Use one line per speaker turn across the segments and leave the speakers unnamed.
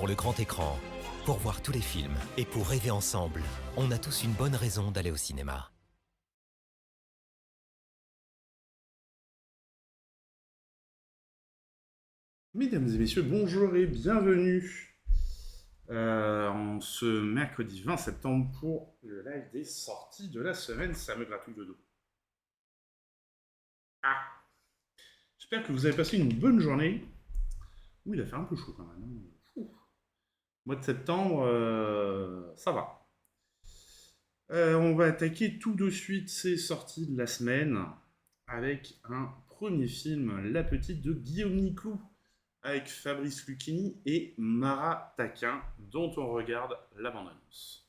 pour le grand écran. Pour voir tous les films et pour rêver ensemble, on a tous une bonne raison d'aller au cinéma.
Mesdames et messieurs, bonjour et bienvenue en ce mercredi 20 septembre pour le live des sorties de la semaine. Ça me gratouille le dos. Ah, j'espère que vous avez passé une bonne journée. Oui, il a fait un peu chaud quand même. Mois de septembre, ça va. On va attaquer tout de suite ces sorties de la semaine avec un premier film, La Petite de Guillaume Niclou, avec Fabrice Lucchini et Mara Taquin, dont on regarde la bande-annonce.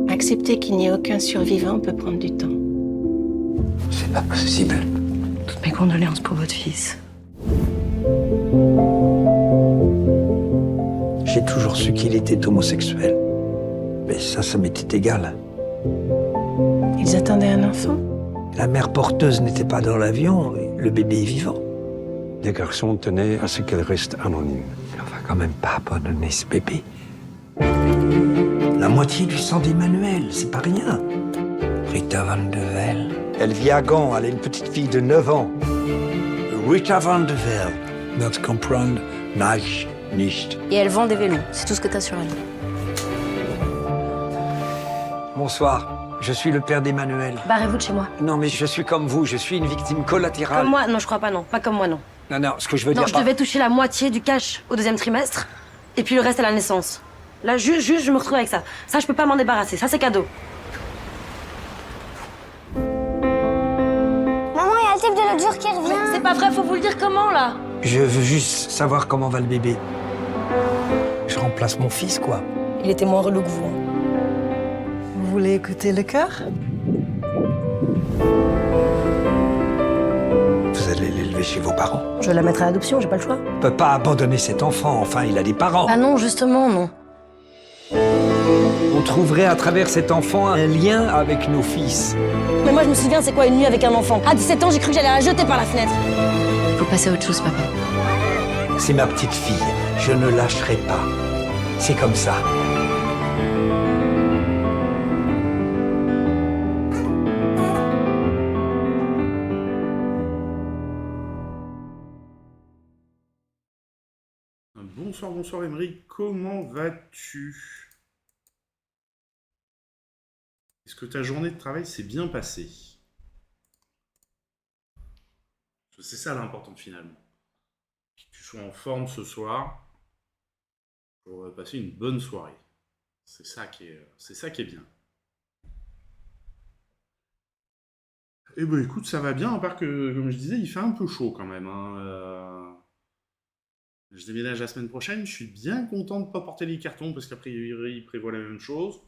Accepter qu'il n'y ait aucun survivant peut prendre du temps.
C'est pas possible.
Toutes mes condoléances pour votre fils.
J'ai toujours su qu'il était homosexuel. Mais ça m'était égal.
Ils attendaient un enfant?
La mère porteuse n'était pas dans l'avion, le bébé est vivant.
Les garçons tenaient à ce qu'elle reste anonyme.
On va quand même pas abandonner ce bébé. La moitié du sang d'Emmanuel, c'est pas rien. Rita Van de Vel. Elle vit à Gand, elle a une petite fille de 9 ans. Rita Van de Vel. Not comprendre, nage, nicht.
Et elle vend des vélos, c'est tout ce que t'as sur elle.
Bonsoir, je suis le père d'Emmanuel.
Barrez-vous de chez moi.
Non, mais je suis comme vous, je suis une victime collatérale.
Comme moi? Non, je crois pas, non. Pas comme moi, non.
Non, ce que je veux
Non,
dire...
je devais toucher la moitié du cash au 2e trimestre, et puis le reste à la naissance. Là, juste, je me retrouve avec ça. Ça, je peux pas m'en débarrasser. Ça, c'est cadeau.
Maman, il y a le type de l'autre jour qui revient.
C'est pas vrai, faut vous le dire comment, là?
Je veux juste savoir comment va le bébé. Je remplace mon fils, quoi.
Il était moins relou que vous.
Vous voulez écouter le cœur?
Vous allez l'élever chez vos parents.
Je vais la mettre à l'adoption, j'ai pas le choix.
On peut pas abandonner cet enfant, enfin, il a des parents.
Ah non, justement, non.
On trouverait à travers cet enfant un lien avec nos fils.
Mais moi, je me souviens, c'est quoi une nuit avec un enfant? À 17 ans, j'ai cru que j'allais la jeter par la fenêtre.
Faut passer à autre chose, papa.
C'est ma petite fille, je ne lâcherai pas. C'est comme ça.
Bonsoir Emery, comment vas-tu? Est-ce que ta journée de travail s'est bien passée? C'est ça l'important finalement. Que tu sois en forme ce soir pour passer une bonne soirée. C'est ça qui est bien. Eh ben écoute, ça va bien, à part que, comme je disais, il fait un peu chaud quand même. Je déménage la semaine prochaine, je suis bien content de ne pas porter les cartons, parce qu'à priori, il prévoit la même chose.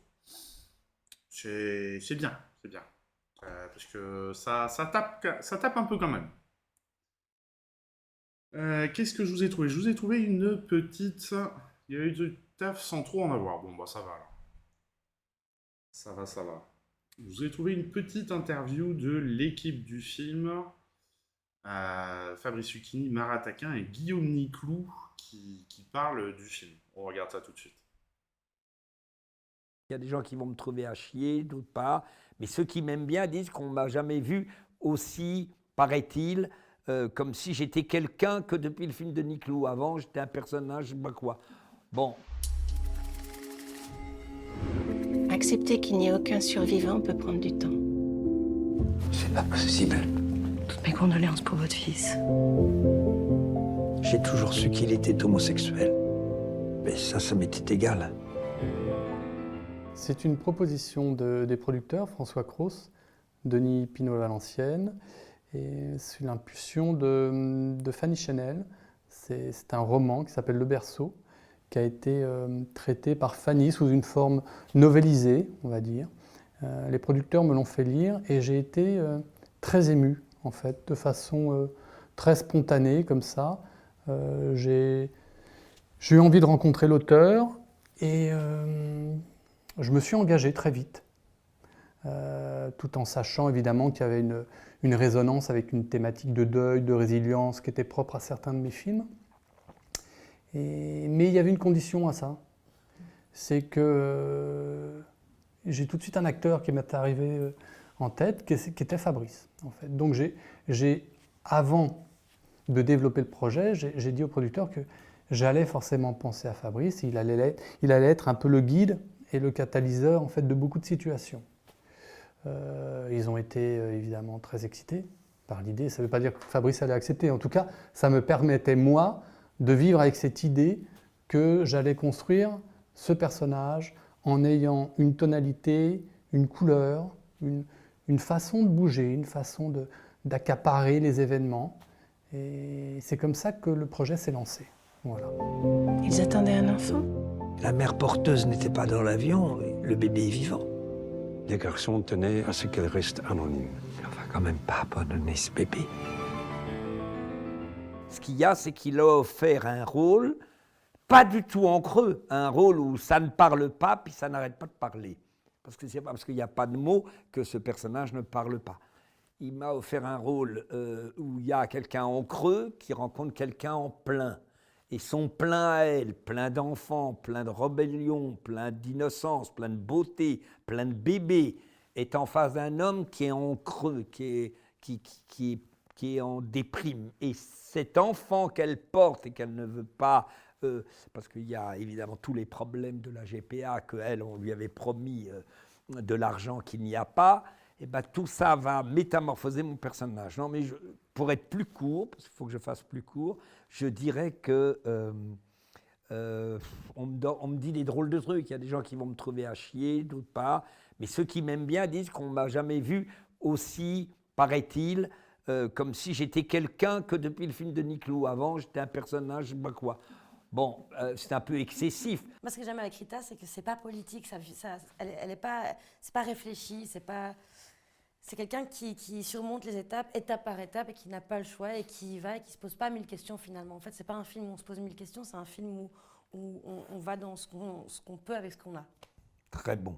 C'est bien. Parce que ça tape un peu quand même. Qu'est-ce que je vous ai trouvé? Je vous ai trouvé une petite... Il y a eu du taf sans trop en avoir. Bon, bah ça va alors. Ça va. Je vous ai trouvé une petite interview de l'équipe du film, Fabrice Lucchini, Mara Taquin et Guillaume Niclou qui parlent du film. On regarde ça tout de suite.
Il y a des gens qui vont me trouver à chier, d'autres pas. Mais ceux qui m'aiment bien disent qu'on ne m'a jamais vu aussi, paraît-il, comme si j'étais quelqu'un que depuis le film de Niclou. Avant, j'étais un personnage, je sais pas quoi. Bon.
Accepter qu'il n'y ait aucun survivant peut prendre du temps.
C'est pas possible.
Toutes mes condoléances pour votre fils.
J'ai toujours su qu'il était homosexuel. Mais ça m'était égal.
C'est une proposition des producteurs, François Cros, Denis Pinault-Valenciennes, et c'est l'impulsion de Fanny Chanel. C'est un roman qui s'appelle Le Berceau, qui a été traité par Fanny sous une forme novélisée, on va dire. Les producteurs me l'ont fait lire et j'ai été très ému, en fait, de façon très spontanée, comme ça. J'ai eu envie de rencontrer l'auteur et je me suis engagé très vite, tout en sachant évidemment qu'il y avait une résonance avec une thématique de deuil, de résilience qui était propre à certains de mes films. Mais il y avait une condition à ça, c'est que j'ai tout de suite un acteur qui m'est arrivé en tête, qui était Fabrice, en fait. Donc avant de développer le projet, j'ai dit au producteur que j'allais forcément penser à Fabrice, il allait être un peu le guide et le catalyseur en fait, de beaucoup de situations. Ils ont été évidemment très excités par l'idée, ça ne veut pas dire que Fabrice allait accepter, en tout cas ça me permettait moi de vivre avec cette idée que j'allais construire ce personnage en ayant une tonalité, une couleur, une façon de bouger, une façon d'accaparer les événements. Et c'est comme ça que le projet s'est lancé. Voilà.
Ils attendaient un enfant.
La mère porteuse n'était pas dans l'avion, le bébé est vivant.
Les garçons tenaient à ce qu'elle reste anonyme.
On va quand même pas abandonner ce bébé.
Ce qu'il y a, c'est qu'il a offert un rôle, pas du tout en creux, un rôle où ça ne parle pas, puis ça n'arrête pas de parler. Parce que c'est pas parce qu'il n'y a pas de mots que ce personnage ne parle pas. Il m'a offert un rôle où il y a quelqu'un en creux qui rencontre quelqu'un en plein. Et son plein à elle, plein d'enfants, plein de rébellion, plein d'innocence, plein de beauté, plein de bébés, est en face d'un homme qui est en creux, qui est en déprime. Et cet enfant qu'elle porte et qu'elle ne veut pas, parce qu'il y a évidemment tous les problèmes de la GPA, qu'elle, on lui avait promis de l'argent qu'il n'y a pas, et ben tout ça va métamorphoser mon personnage. Non, mais pour être plus court, parce qu'il faut que je fasse plus court, je dirais que on me dit des drôles de trucs. Il y a des gens qui vont me trouver à chier, d'autres pas. Mais ceux qui m'aiment bien disent qu'on ne m'a jamais vu aussi, paraît-il, comme si j'étais quelqu'un que depuis le film de Niclou. Avant, j'étais un personnage, je sais pas quoi. Bon, c'est un peu excessif.
Moi, ce que j'aime avec Rita, c'est que c'est pas politique, elle est pas, c'est pas réfléchi, c'est quelqu'un qui surmonte les étapes, étape par étape, et qui n'a pas le choix, et qui y va, et qui se pose pas 1000 questions finalement. En fait, c'est pas un film où on se pose 1000 questions, c'est un film où on va dans ce qu'on peut avec ce qu'on a.
Très bon.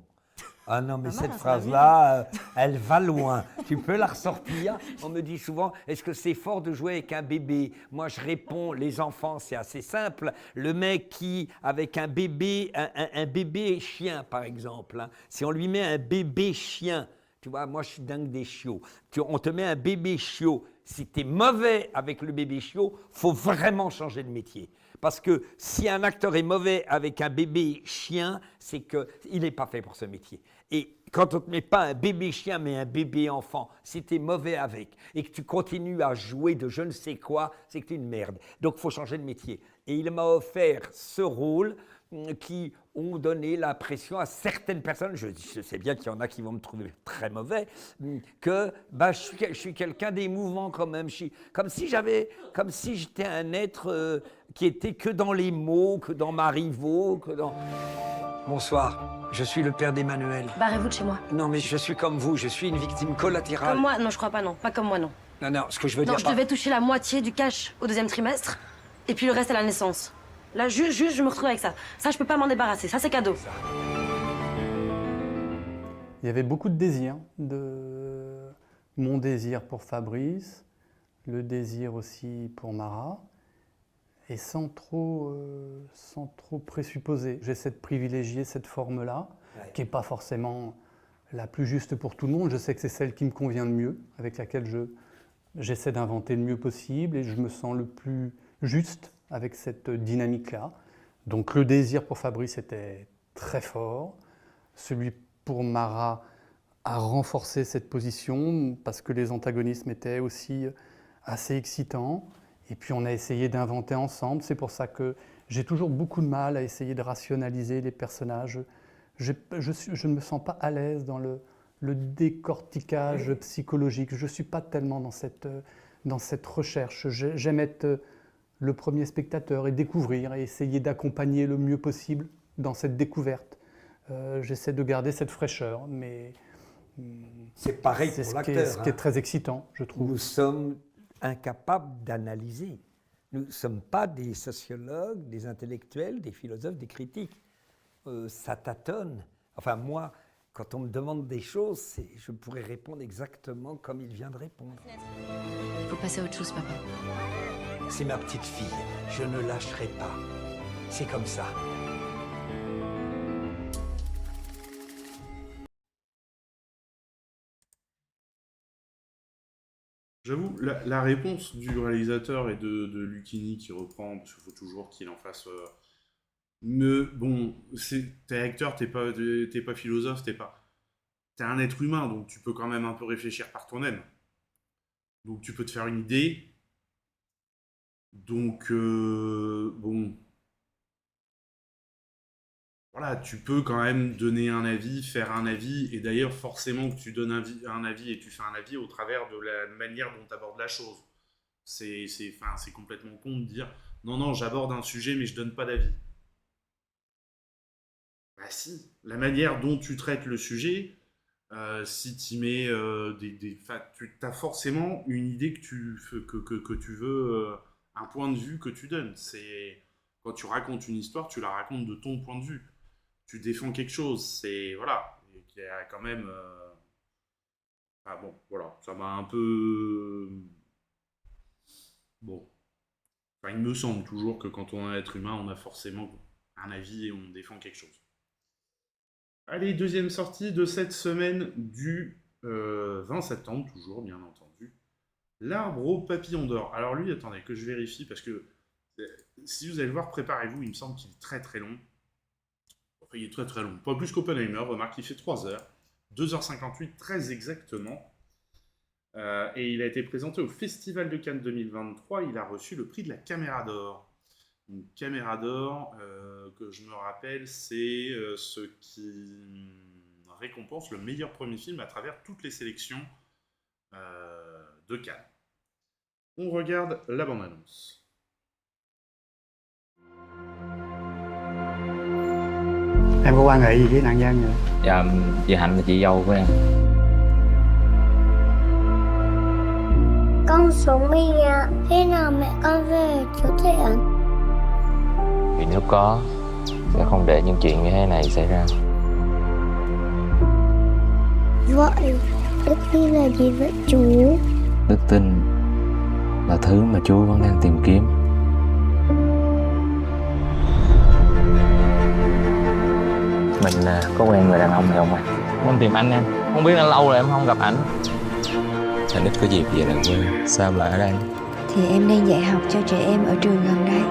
Ah non, mais
Pas mal,
cette
hein,
phrase-là, elle va loin. Tu peux la ressortir. On me dit souvent, est-ce que c'est fort de jouer avec un bébé? Moi, je réponds, les enfants, c'est assez simple. Le mec qui, avec un bébé, un bébé chien, par exemple, hein, si on lui met un bébé chien, tu vois, moi, je suis dingue des chiots. On te met un bébé chiot. Si tu es mauvais avec le bébé chiot, il faut vraiment changer de métier. Parce que si un acteur est mauvais avec un bébé chien, c'est qu'il n'est pas fait pour ce métier. Et quand on ne te met pas un bébé chien, mais un bébé enfant, si tu es mauvais avec et que tu continues à jouer de je ne sais quoi, c'est que tu es une merde. Donc, il faut changer de métier. Et il m'a offert ce rôle qui ont donné l'impression à certaines personnes, je sais bien qu'il y en a qui vont me trouver très mauvais, que je suis quelqu'un d'émouvant quand même. Comme si j'étais un être qui était que dans les mots, que dans Marivaux, que dans...
Bonsoir, je suis le père d'Emmanuel.
Barrez-vous de chez moi.
Non, mais je suis comme vous, je suis une victime collatérale.
Comme moi? Non, je crois pas, non. Pas comme moi, non.
Non, ce que je veux
Non,
dire...
je devais toucher la moitié du cash au 2e trimestre, et puis le reste à la naissance. Là, juste, je me retrouve avec ça. Ça, je peux pas m'en débarrasser. Ça, c'est cadeau.
Il y avait beaucoup de désirs, mon désir pour Fabrice, le désir aussi pour Mara, et sans trop présupposer. J'essaie de privilégier cette forme-là, qui n'est pas forcément la plus juste pour tout le monde. Je sais que c'est celle qui me convient le mieux, avec laquelle j'essaie d'inventer le mieux possible, et je me sens le plus juste avec cette dynamique-là. Donc le désir pour Fabrice était très fort. Celui pour Mara a renforcé cette position parce que les antagonismes étaient aussi assez excitants. Et puis on a essayé d'inventer ensemble. C'est pour ça que j'ai toujours beaucoup de mal à essayer de rationaliser les personnages. Je ne me sens pas à l'aise dans le décortiquage psychologique. Je ne suis pas tellement dans cette recherche. J'aime être le premier spectateur et découvrir et essayer d'accompagner le mieux possible dans cette découverte. J'essaie de garder cette fraîcheur, mais
c'est pareil pour l'acteur.
C'est ce qui est très excitant, je trouve.
Nous sommes incapables d'analyser. Nous ne sommes pas des sociologues, des intellectuels, des philosophes, des critiques. Ça tâtonne. Enfin, moi, Quand on me demande des choses, je pourrais répondre exactement comme il vient de répondre.
Faut passer à autre chose, papa.
C'est ma petite fille, je ne lâcherai pas. C'est comme ça.
J'avoue, la réponse du réalisateur et de Lucchini qui reprend, parce qu'il faut toujours qu'il en fasse... bon, t'es acteur, t'es pas philosophe, t'es un être humain, donc tu peux quand même un peu réfléchir par toi-même. Donc tu peux te faire une idée. Donc, bon... Voilà, tu peux quand même donner un avis, faire un avis, et d'ailleurs, forcément que tu donnes un avis et tu fais un avis au travers de la manière dont tu abordes la chose. C'est complètement con de dire non, non, j'aborde un sujet, mais je donne pas d'avis. Bah si, la manière dont tu traites le sujet, si tu mets tu as forcément une idée que tu veux, un point de vue que tu donnes. Quand tu racontes une histoire, tu la racontes de ton point de vue. Tu défends quelque chose, voilà, il y a quand même... Ah bon, voilà, ça m'a un peu... Bon. Enfin, il me semble toujours que quand on est un être humain, on a forcément un avis et on défend quelque chose. Allez, deuxième sortie de cette semaine du 20 septembre, toujours, bien entendu. L'Arbre au papillon d'or. Alors lui, attendez, que je vérifie, parce que si vous allez le voir, préparez-vous, il me semble qu'il est très très long. Enfin, il est très très long. Pas plus qu'Oppenheimer, remarque, il fait 3 heures. 2h58, très exactement. Et il a été présenté au Festival de Cannes 2023. Il a reçu le prix de la Caméra d'Or. Donc, Caméra d'Or, que je me rappelle, c'est ce qui récompense le meilleur premier film à travers toutes les sélections de Cannes. On regarde la bande-annonce.
Em có quan hệ gì với nạn nhân vậy?
Dạ, chị Hạnh là chị dâu của em.
Con xuống bây giờ, khi nào mẹ con về siêu thị ạ?
Vì nếu có, sẽ không để những chuyện như thế này xảy ra.
Vậy, đức tin là gì vậy chú?
Đức tin là thứ mà Chúa vẫn đang tìm kiếm. Mình có quen người đàn ông này không ạ? Em tìm anh em. Không biết đã lâu rồi em không gặp ảnh. Anh ít có dịp về lại quê. Sao em lại ở đây?
Thì em đang dạy học cho trẻ em ở trường gần đây.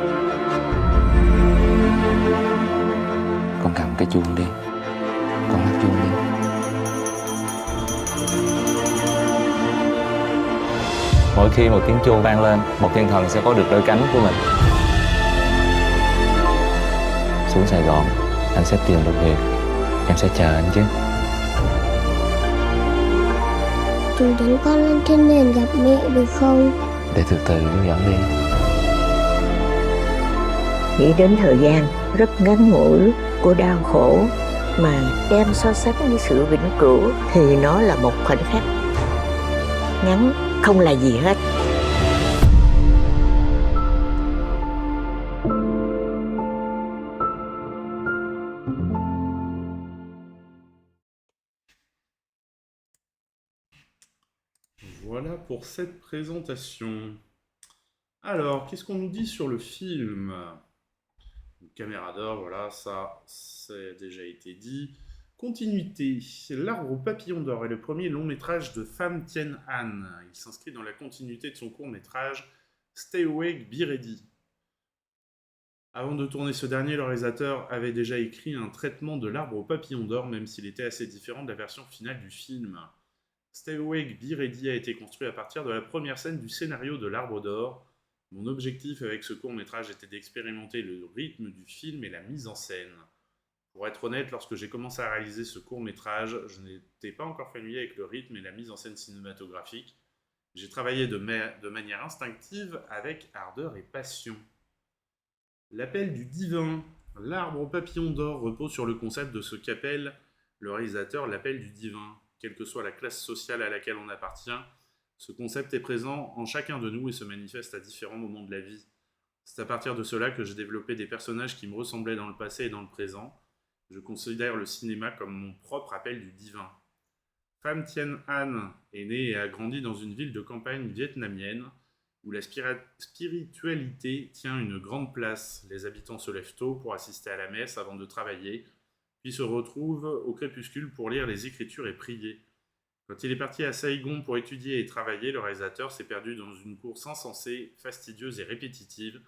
Con cầm cái chuông đi. Con hát chuông đi. Mỗi khi một tiếng chuông vang lên, một thiên thần sẽ có được đôi cánh của mình. Xuống Sài Gòn, anh sẽ tìm được việc. Em sẽ chờ anh chứ.
Chú dẫn con lên thiên đàng gặp mẹ được không?
Để từ từ dẫn đi.
Nghĩ đến thời gian rất ngắn ngủi của đau khổ mà đem so sánh với sự vĩnh cửu thì nó là một khoảnh khắc ngắn không là gì hết.
Voilà pour cette présentation. Alors, qu'est-ce qu'on nous dit sur le film? Caméra d'Or, voilà, ça a déjà été dit. Continuité. L'Arbre au papillon d'or est le premier long métrage de Pham Thien Han. Il s'inscrit dans la continuité de son court métrage Stay Awake, Be Ready. Avant de tourner ce dernier, le réalisateur avait déjà écrit un traitement de l'Arbre au papillon d'or, même s'il était assez différent de la version finale du film. Stay Awake, Be Ready a été construit à partir de la première scène du scénario de l'Arbre d'or. Mon objectif avec ce court-métrage était d'expérimenter le rythme du film et la mise en scène. Pour être honnête, lorsque j'ai commencé à réaliser ce court-métrage, je n'étais pas encore familier avec le rythme et la mise en scène cinématographique. J'ai travaillé de manière instinctive, avec ardeur et passion. L'appel du divin. L'Arbre au papillon d'or repose sur le concept de ce qu'appelle le réalisateur l'appel du divin. Quelle que soit la classe sociale à laquelle on appartient, ce concept est présent en chacun de nous et se manifeste à différents moments de la vie. C'est à partir de cela que j'ai développé des personnages qui me ressemblaient dans le passé et dans le présent. Je considère le cinéma comme mon propre appel du divin. Pham Thien Anh est née et a grandi dans une ville de campagne vietnamienne où la spiritualité tient une grande place. Les habitants se lèvent tôt pour assister à la messe avant de travailler, puis se retrouvent au crépuscule pour lire les Écritures et prier. Quand il est parti à Saigon pour étudier et travailler, le réalisateur s'est perdu dans une course insensée, fastidieuse et répétitive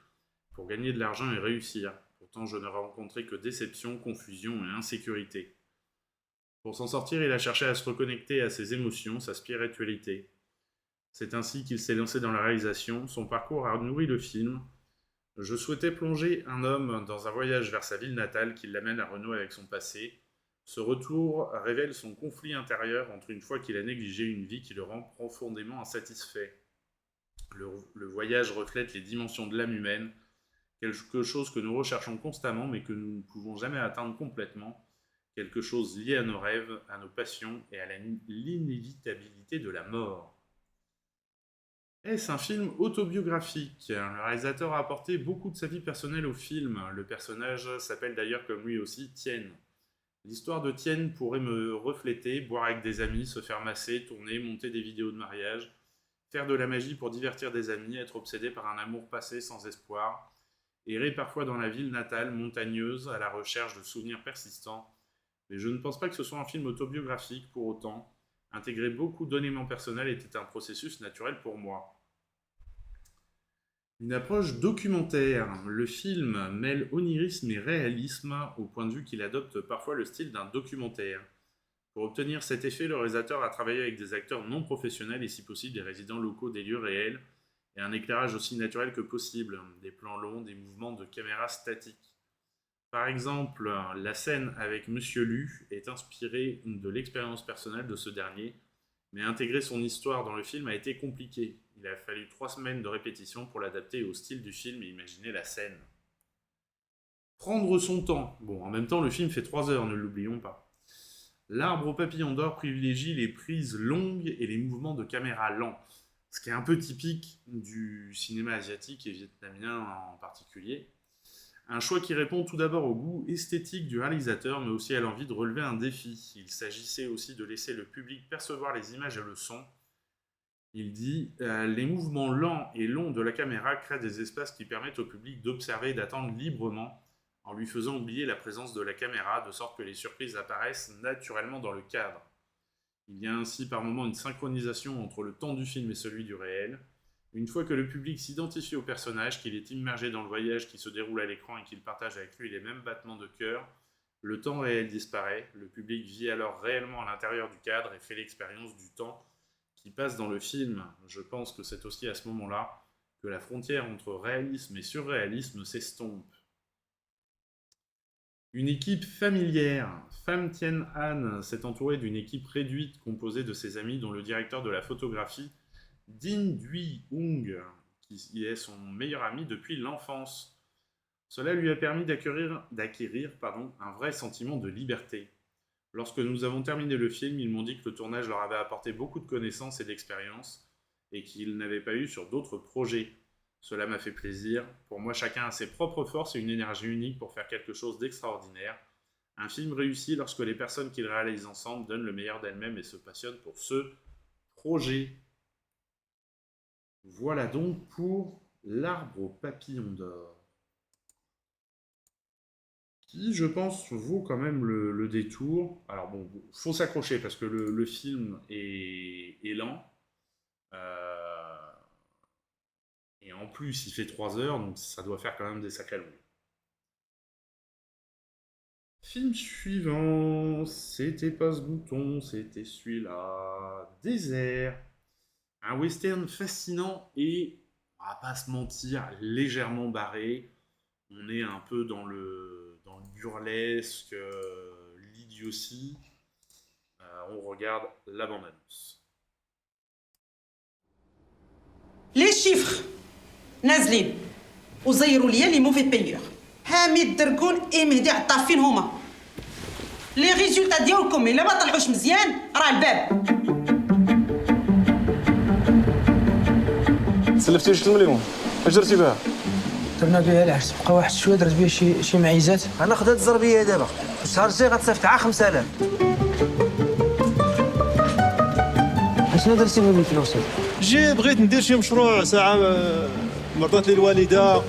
pour gagner de l'argent et réussir. Pourtant, je n'ai rencontré que déception, confusion et insécurité. Pour s'en sortir, il a cherché à se reconnecter à ses émotions, sa spiritualité. C'est ainsi qu'il s'est lancé dans la réalisation. Son parcours a nourri le film. Je souhaitais plonger un homme dans un voyage vers sa ville natale qui l'amène à renouer avec son passé. Ce retour révèle son conflit intérieur entre une fois qu'il a négligé une vie qui le rend profondément insatisfait. Le voyage reflète les dimensions de l'âme humaine, quelque chose que nous recherchons constamment mais que nous ne pouvons jamais atteindre complètement, quelque chose lié à nos rêves, à nos passions et à l'inévitabilité de la mort. Est-ce un film autobiographique? Le réalisateur a apporté beaucoup de sa vie personnelle au film. Le personnage s'appelle d'ailleurs comme lui aussi Tien. L'histoire de Tien pourrait me refléter, boire avec des amis, se faire masser, tourner, monter des vidéos de mariage, faire de la magie pour divertir des amis, être obsédé par un amour passé sans espoir, errer parfois dans la ville natale, montagneuse, à la recherche de souvenirs persistants. Mais je ne pense pas que ce soit un film autobiographique pour autant. Intégrer beaucoup d'éléments personnels était un processus naturel pour moi. Une approche documentaire. Le film mêle onirisme et réalisme au point de vue qu'il adopte parfois le style d'un documentaire. Pour obtenir cet effet, le réalisateur a travaillé avec des acteurs non professionnels et si possible des résidents locaux des lieux réels et un éclairage aussi naturel que possible, des plans longs, des mouvements de caméra statiques. Par exemple, la scène avec Monsieur Lu est inspirée de l'expérience personnelle de ce dernier, mais intégrer son histoire dans le film a été compliqué. Il a fallu 3 semaines de répétition pour l'adapter au style du film et imaginer la scène. Prendre son temps. Bon, en même temps, le film fait 3 heures, ne l'oublions pas. L'Arbre aux papillons d'or privilégie les prises longues et les mouvements de caméra lents, ce qui est un peu typique du cinéma asiatique et vietnamien en particulier. Un choix qui répond tout d'abord au goût esthétique du réalisateur, mais aussi à l'envie de relever un défi. Il s'agissait aussi de laisser le public percevoir les images et le son. Il dit « Les mouvements lents et longs de la caméra créent des espaces qui permettent au public d'observer et d'attendre librement, en lui faisant oublier la présence de la caméra, de sorte que les surprises apparaissent naturellement dans le cadre. Il y a ainsi par moments une synchronisation entre le temps du film et celui du réel. Une fois que le public s'identifie au personnage, qu'il est immergé dans le voyage qui se déroule à l'écran et qu'il partage avec lui les mêmes battements de cœur, le temps réel disparaît, le public vit alors réellement à l'intérieur du cadre et fait l'expérience du temps qui passe dans le film. Je pense que c'est aussi à ce moment-là que la frontière entre réalisme et surréalisme s'estompe. Une équipe familière. Pham Thien Anh s'est entourée d'une équipe réduite composée de ses amis dont le directeur de la photographie Dinh Duy Hung, qui est son meilleur ami depuis l'enfance. Cela lui a permis d'acquérir un vrai sentiment de liberté. Lorsque nous avons terminé le film, ils m'ont dit que le tournage leur avait apporté beaucoup de connaissances et d'expériences et qu'ils n'avaient pas eu sur d'autres projets. Cela m'a fait plaisir. Pour moi, chacun a ses propres forces et une énergie unique pour faire quelque chose d'extraordinaire. Un film réussit lorsque les personnes qui le réalisent ensemble donnent le meilleur d'elles-mêmes et se passionnent pour ce projet. Voilà donc pour l'Arbre aux papillons d'or, qui, je pense, vaut quand même le détour. Alors bon, faut s'accrocher parce que le film est lent. Et en plus, il fait 3 heures, donc ça doit faire quand même des sacrés longs. Film suivant, c'était pas ce bouton, c'était celui-là. Désert. Un western fascinant et, on va pas se mentir, légèrement barré. On est un peu dans le burlesque, l'idiotie. On regarde la bande-annonce.
Les chiffres نازلين وزيروا لي لي موفي بايور حميد دركون اي مهدي عطافين هما لي ريزولتا ديالكم الا ما طلعوش مزيان راه الباب
سلفتي 6 مليون اش درتي بها درنا بها العرس بقى واحد شويه درت بها شي معيزات.
غناخد هاد الزربيه دابا الشهر الجاي غتصيفط عا 5000.
اشنو درتي بهاد الفلوس؟
بغيت ندير شي مشروع ساعه مرضات لي الوالده.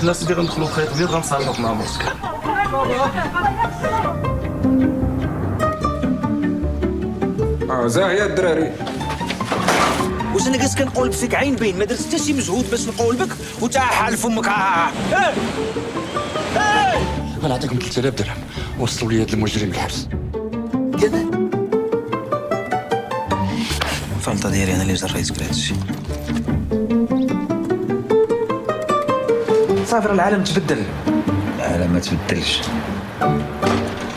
الناس اللي غندخلوا في خيط بيض غنصالحوك مع مرتك.
زاهيه الدراري. واش انا جالس كنقول فيك عين بين ما درت حتى شي مجهود باش نقول بك وتا حال فمك.
غنعطيكم 3000 درهم وصلوا لي هاد المجرم الحبس.
الفلطه ديالي انا اللي جريت كل هادشي. صافي العالم تبدل. العالم ما تبدلش،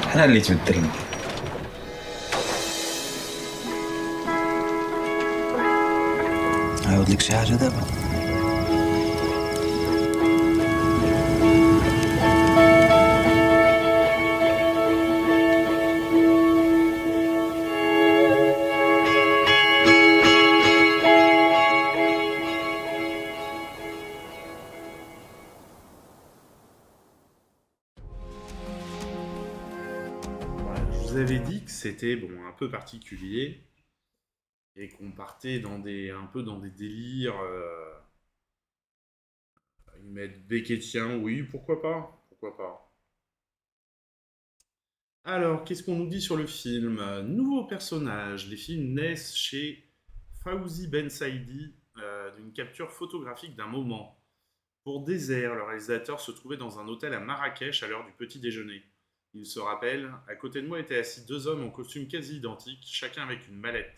حنا اللي تبدلنا. عاود لك شي حاجه دابا.
Je vous avais dit que c'était bon, un peu particulier et qu'on partait dans un peu dans des délires. Ils mettent Becketien, oui, pourquoi pas, pourquoi pas. Alors, qu'est-ce qu'on nous dit sur le film? Nouveau personnage. Les films naissent chez Fawzi Ben Saidi d'une capture photographique d'un moment. Pour Désert, le réalisateur se trouvait dans un hôtel à Marrakech à l'heure du petit déjeuner. Il se rappelle, à côté de moi étaient assis deux hommes en costume quasi identique, chacun avec une mallette.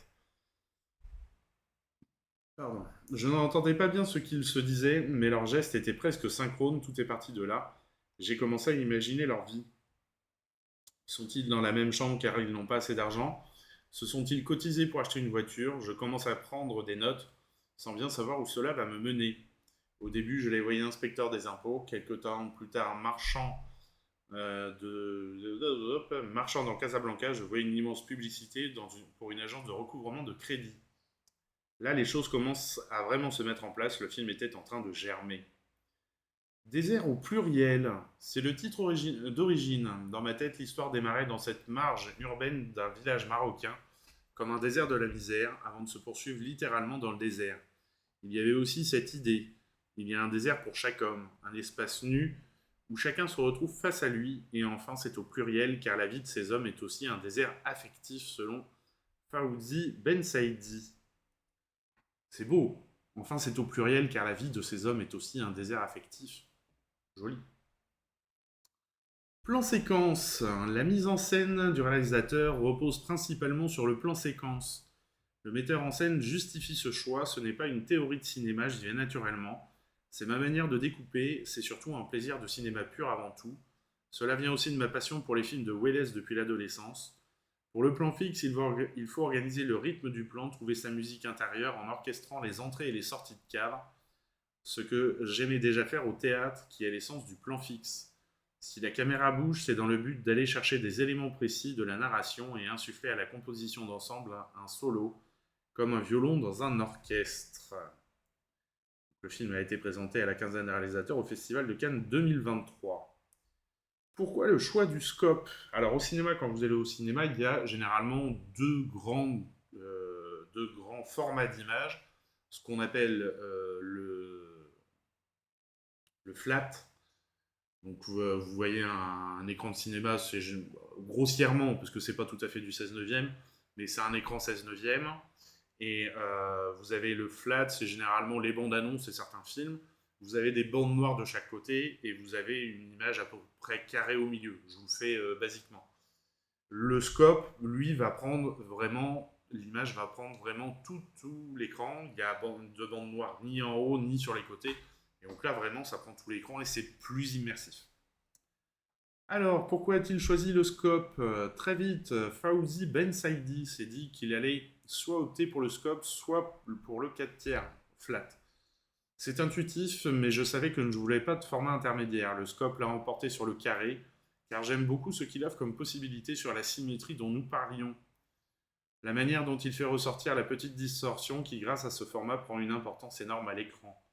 Pardon. Je n'entendais pas bien ce qu'ils se disaient, mais leurs gestes étaient presque synchrones, tout est parti de là. J'ai commencé à imaginer leur vie. Sont-ils dans la même chambre car ils n'ont pas assez d'argent? Se sont-ils cotisés pour acheter une voiture? Je commence à prendre des notes, sans bien savoir où cela va me mener. Au début, je les voyais inspecteurs des impôts, quelque temps plus tard marchands marchant dans Casablanca, je voyais une immense publicité pour une agence de recouvrement de crédit. Là, les choses commencent à vraiment se mettre en place, le film était en train de germer. Désert au pluriel, c'est le titre d'origine. Dans ma tête, l'histoire démarrait dans cette marge urbaine d'un village marocain, comme un désert de la misère, avant de se poursuivre littéralement dans le désert. Il y avait aussi cette idée, il y a un désert pour chaque homme, un espace nu, où chacun se retrouve face à lui, et enfin c'est au pluriel, car la vie de ces hommes est aussi un désert affectif, selon Fawzi Ben Saidi. C'est beau. Enfin c'est au pluriel, car la vie de ces hommes est aussi un désert affectif. Joli. Plan séquence. La mise en scène du réalisateur repose principalement sur le plan séquence. Le metteur en scène justifie ce choix, ce n'est pas une théorie de cinéma, j'y vais naturellement. C'est ma manière de découper, c'est surtout un plaisir de cinéma pur avant tout. Cela vient aussi de ma passion pour les films de Welles depuis l'adolescence. Pour le plan fixe, il faut organiser le rythme du plan, trouver sa musique intérieure en orchestrant les entrées et les sorties de cadre, ce que j'aimais déjà faire au théâtre, qui est l'essence du plan fixe. Si la caméra bouge, c'est dans le but d'aller chercher des éléments précis de la narration et insuffler à la composition d'ensemble un solo, comme un violon dans un orchestre. Le film a été présenté à la quinzaine des réalisateurs au Festival de Cannes 2023. Pourquoi le choix du scope? Alors au cinéma, quand vous allez au cinéma, il y a généralement deux grands formats d'image, ce qu'on appelle le flat. Donc vous voyez un écran de cinéma, c'est grossièrement, parce que c'est pas tout à fait du 16/9, mais c'est un écran 16/9. Et vous avez le flat, c'est généralement les bandes annonces et certains films. Vous avez des bandes noires de chaque côté et vous avez une image à peu près carrée au milieu. Je vous le fais basiquement. Le scope, lui, va prendre vraiment, l'image va prendre vraiment tout l'écran. Il n'y a de bandes noires ni en haut ni sur les côtés. Et donc là, vraiment, ça prend tout l'écran et c'est plus immersif. Alors, pourquoi a-t-il choisi le scope? Très vite, Fawzi Ben Saidi s'est dit qu'il allait soit opter pour le scope, soit pour le 4/3 flat. C'est intuitif, mais je savais que je ne voulais pas de format intermédiaire. Le scope l'a emporté sur le carré, car j'aime beaucoup ce qu'il offre comme possibilité sur la symétrie dont nous parlions. La manière dont il fait ressortir la petite distorsion qui, grâce à ce format, prend une importance énorme à l'écran.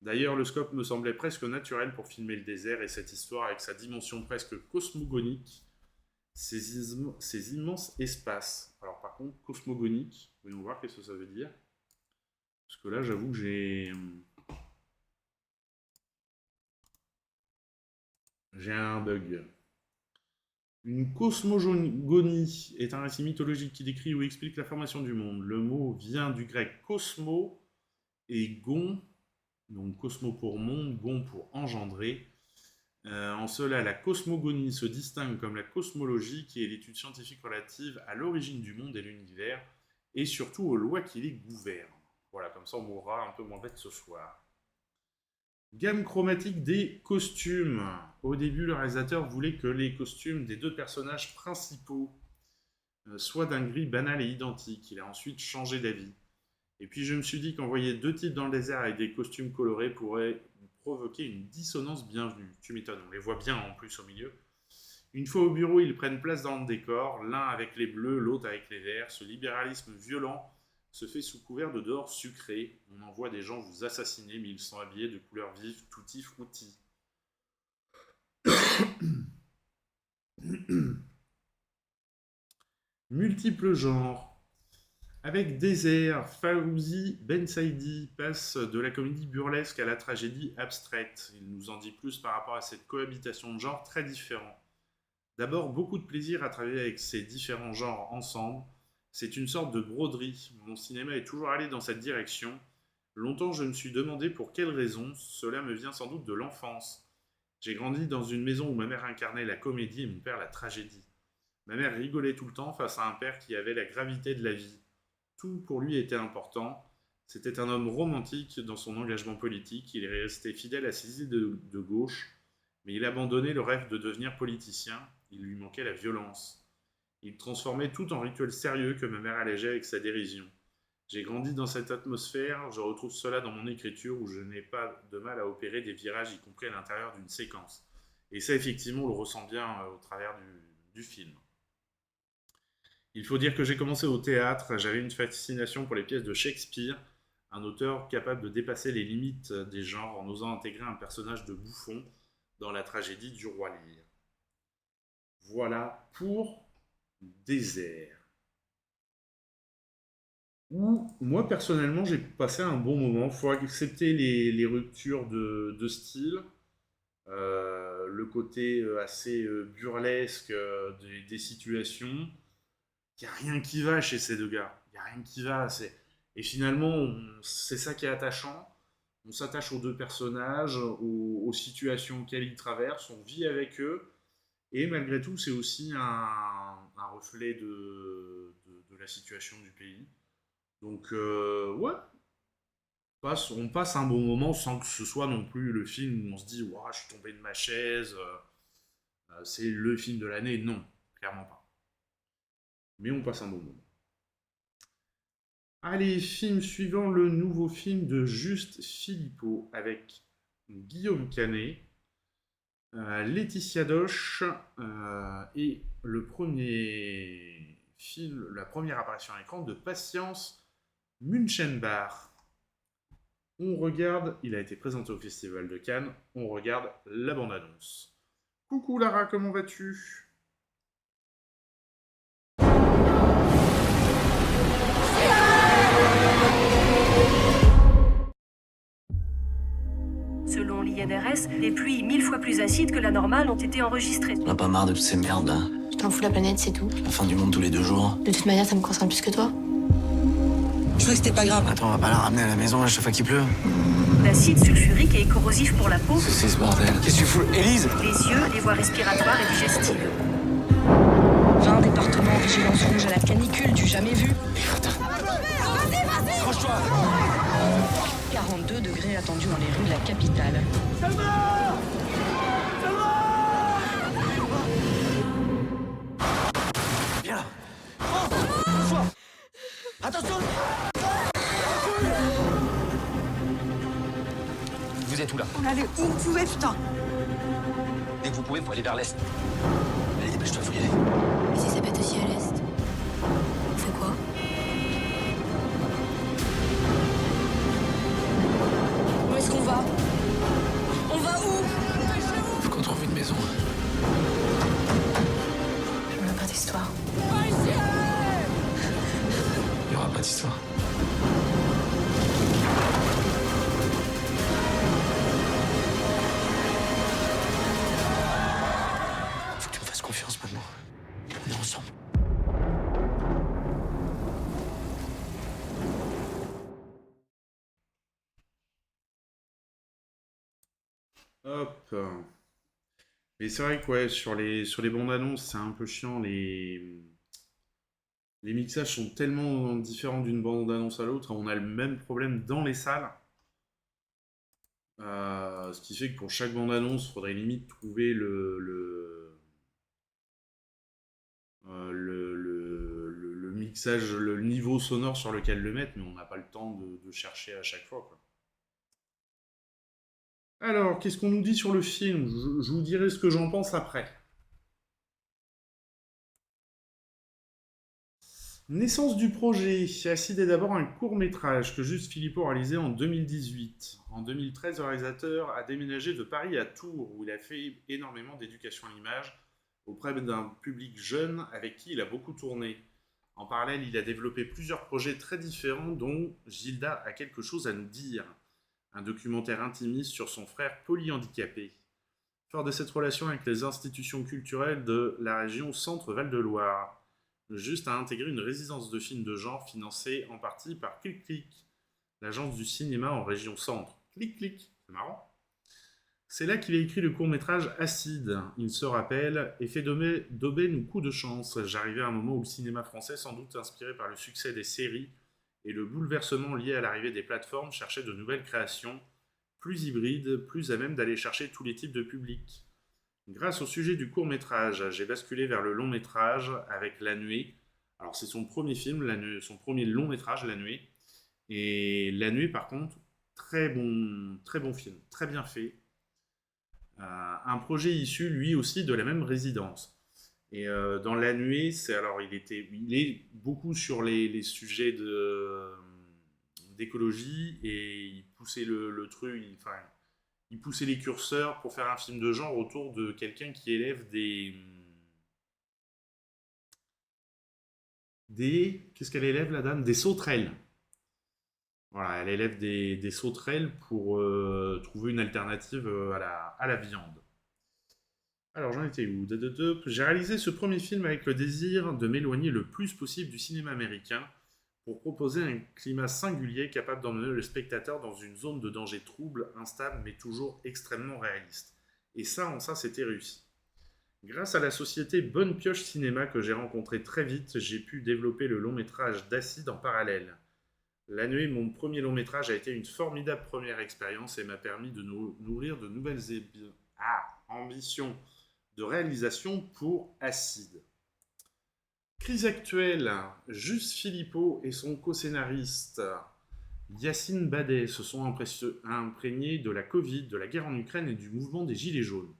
D'ailleurs, le scope me semblait presque naturel pour filmer le désert et cette histoire avec sa dimension presque cosmogonique, ces immenses espaces. Alors par contre, cosmogonique, voyons voir qu'est-ce que ça veut dire. Parce que là, j'avoue que j'ai un bug. Une cosmogonie est un récit mythologique qui décrit ou explique la formation du monde. Le mot vient du grec cosmo et gon, donc cosmo pour monde, gon pour engendrer. En cela, la cosmogonie se distingue comme la cosmologie, qui est l'étude scientifique relative à l'origine du monde et l'univers, et surtout aux lois qui les gouvernent. Voilà, comme ça on mourra un peu moins bête ce soir. Gamme chromatique des costumes. Au début, le réalisateur voulait que les costumes des deux personnages principaux soient d'un gris banal et identique. Il a ensuite changé d'avis. Et puis je me suis dit qu'envoyer deux types dans le désert avec des costumes colorés pourrait provoquer une dissonance bienvenue. Tu m'étonnes, on les voit bien en plus au milieu. Une fois au bureau, ils prennent place dans le décor, l'un avec les bleus, l'autre avec les verts. Ce libéralisme violent se fait sous couvert de dehors sucré. On en voit des gens vous assassiner, mais ils sont habillés de couleurs vives, tutti frutti. Multiples genres. Avec Désert, Fawzi Bensaïdi passe de la comédie burlesque à la tragédie abstraite. Il nous en dit plus par rapport à cette cohabitation de genres très différents. D'abord, beaucoup de plaisir à travailler avec ces différents genres ensemble. C'est une sorte de broderie. Mon cinéma est toujours allé dans cette direction. Longtemps, je me suis demandé pour quelles raisons. Cela me vient sans doute de l'enfance. J'ai grandi dans une maison où ma mère incarnait la comédie et mon père la tragédie. Ma mère rigolait tout le temps face à un père qui avait la gravité de la vie. Tout pour lui était important. C'était un homme romantique dans son engagement politique. Il est resté fidèle à ses idées de gauche, mais il abandonnait le rêve de devenir politicien. Il lui manquait la violence. Il transformait tout en rituel sérieux que ma mère allégeait avec sa dérision. J'ai grandi dans cette atmosphère, je retrouve cela dans mon écriture où je n'ai pas de mal à opérer des virages, y compris à l'intérieur d'une séquence. Et ça, effectivement, on le ressent bien au travers du film. Il faut dire que j'ai commencé au théâtre, j'avais une fascination pour les pièces de Shakespeare, un auteur capable de dépasser les limites des genres en osant intégrer un personnage de bouffon dans la tragédie du Roi Lear. Voilà pour Désert. Où, moi, personnellement, j'ai passé un bon moment. Il faut accepter les ruptures de style, le côté assez burlesque des situations. Il n'y a rien qui va chez ces deux gars. Il n'y a rien qui va. Et finalement, c'est ça qui est attachant. On s'attache aux deux personnages, aux situations auxquelles ils traversent, on vit avec eux. Et malgré tout, c'est aussi un reflet de la situation du pays. Donc, ouais, on passe un bon moment sans que ce soit non plus le film où on se dit « Ouah, je suis tombé de ma chaise, c'est le film de l'année ». Non, clairement pas. Mais on passe un bon moment. Allez, film suivant, le nouveau film de Juste Philippot avec Guillaume Canet, Laetitia Doche et le premier film, la première apparition à l'écran de Patience Münchenbach. On regarde, il a été présenté au Festival de Cannes, on regarde la bande-annonce. Coucou Lara, comment vas-tu ?
Selon l'INRS, des pluies 1000 fois plus acides que la normale ont été enregistrées.
On n'a pas marre de toutes ces merdes là.
Je t'en fous la planète, c'est tout.
La fin du monde tous les 2 jours.
De toute manière, ça me concerne plus que toi.
Je crois que c'était pas grave. Attends, on va pas la ramener à la maison à chaque fois qu'il pleut.
L'acide sulfurique est corrosif pour la peau.
C'est ce bordel. Qu'est-ce que tu fous, Élise ?
Les yeux, les voies respiratoires et digestives.
20 départements en vigilance rouge à la canicule du jamais vu.
Accroche-toi !
42 degrés attendus dans les rues de la capitale.
Viens là. Sois. Attention. Vous êtes où là ?
On allait où vous pouvez, putain.
Dès que vous pouvez, faut aller vers l'est. Allez, dépêche-toi, faut y aller.
Mais si ça pète aussi à l'est, on fait quoi ?
pas d'histoire. Faut que tu me fasses confiance maintenant. On est ensemble.
Hop. Mais c'est vrai que ouais, sur les bandes annonces, c'est un peu chiant. Les mixages sont tellement différents d'une bande annonce à l'autre. On a le même problème dans les salles. Ce qui fait que pour chaque bande annonce, il faudrait limite trouver le mixage, le niveau sonore sur lequel le mettre, mais on n'a pas le temps de chercher à chaque fois, quoi. Alors, qu'est-ce qu'on nous dit sur le film? Je vous dirai ce que j'en pense après. Naissance du projet. Acide est d'abord un court-métrage que Juste Philippot a réalisé en 2018. En 2013, le réalisateur a déménagé de Paris à Tours, où il a fait énormément d'éducation à l'image auprès d'un public jeune avec qui il a beaucoup tourné. En parallèle, il a développé plusieurs projets très différents, dont Gilda a quelque chose à nous dire, un documentaire intimiste sur son frère polyhandicapé. Fort de cette relation avec les institutions culturelles de la région Centre-Val de Loire, Juste a intégré une résidence de films de genre financée en partie par Clic Clic, l'agence du cinéma en région Centre. Clic Clic, c'est marrant. C'est là qu'il a écrit le court-métrage Acide. Il se rappelle « Effet d'aubaine ou coup de chance. J'arrivais à un moment où le cinéma français, sans doute inspiré par le succès des séries et le bouleversement lié à l'arrivée des plateformes, cherchait de nouvelles créations, plus hybrides, plus à même d'aller chercher tous les types de publics. Grâce au sujet du court-métrage, j'ai basculé vers le long-métrage avec La Nuée. Alors c'est son premier film, son premier long-métrage, La Nuée. Et La Nuée, par contre, très bon film, très bien fait. Un projet issu, lui aussi, de la même résidence. Et dans La Nuée, il est beaucoup sur les sujets d'écologie et il poussait le truc, il poussait les curseurs pour faire un film de genre autour de quelqu'un qui élève qu'est-ce qu'elle élève, la dame? Des sauterelles. Voilà, elle élève des sauterelles pour trouver une alternative à la viande. Alors, j'en étais où? J'ai réalisé ce premier film avec le désir de m'éloigner le plus possible du cinéma américain pour proposer un climat singulier capable d'emmener le spectateur dans une zone de danger trouble, instable, mais toujours extrêmement réaliste. Et ça, c'était réussi. Grâce à la société Bonne Pioche Cinéma que j'ai rencontrée très vite, j'ai pu développer le long-métrage d'Acide en parallèle. La Nuée, mon premier long-métrage, a été une formidable première expérience et m'a permis de nourrir de nouvelles ambitions de réalisation pour Acide. Crise actuelle, Juste Philippot et son co-scénariste Yacine Badet se sont imprégnés de la Covid, de la guerre en Ukraine et du mouvement des Gilets jaunes.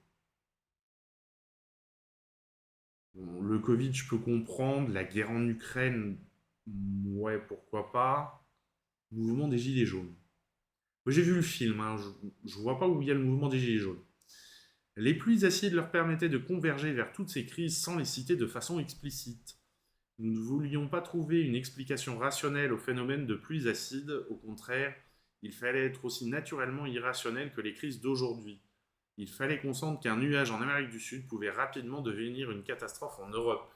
Bon, le Covid, je peux comprendre, la guerre en Ukraine, ouais, pourquoi pas. Mouvement des Gilets jaunes. Moi, j'ai vu le film, je vois pas où il y a le mouvement des Gilets jaunes. Les pluies acides leur permettaient de converger vers toutes ces crises sans les citer de façon explicite. Nous ne voulions pas trouver une explication rationnelle au phénomène de pluies acides, au contraire, il fallait être aussi naturellement irrationnel que les crises d'aujourd'hui. Il fallait qu'on sente qu'un nuage en Amérique du Sud pouvait rapidement devenir une catastrophe en Europe.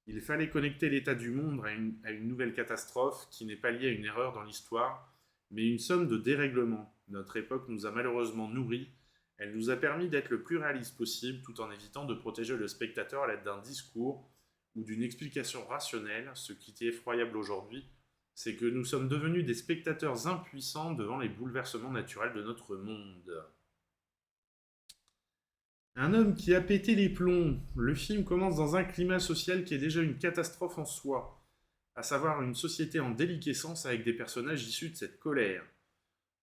Il fallait connecter l'état du monde à une nouvelle catastrophe qui n'est pas liée à une erreur dans l'histoire, mais une somme de dérèglements. Notre époque nous a malheureusement nourris. Elle nous a permis d'être le plus réaliste possible tout en évitant de protéger le spectateur à l'aide d'un discours ou d'une explication rationnelle. Ce qui est effroyable aujourd'hui, c'est que nous sommes devenus des spectateurs impuissants devant les bouleversements naturels de notre monde. Un homme qui a pété les plombs. Le film commence dans un climat social qui est déjà une catastrophe en soi, à savoir une société en déliquescence avec des personnages issus de cette colère.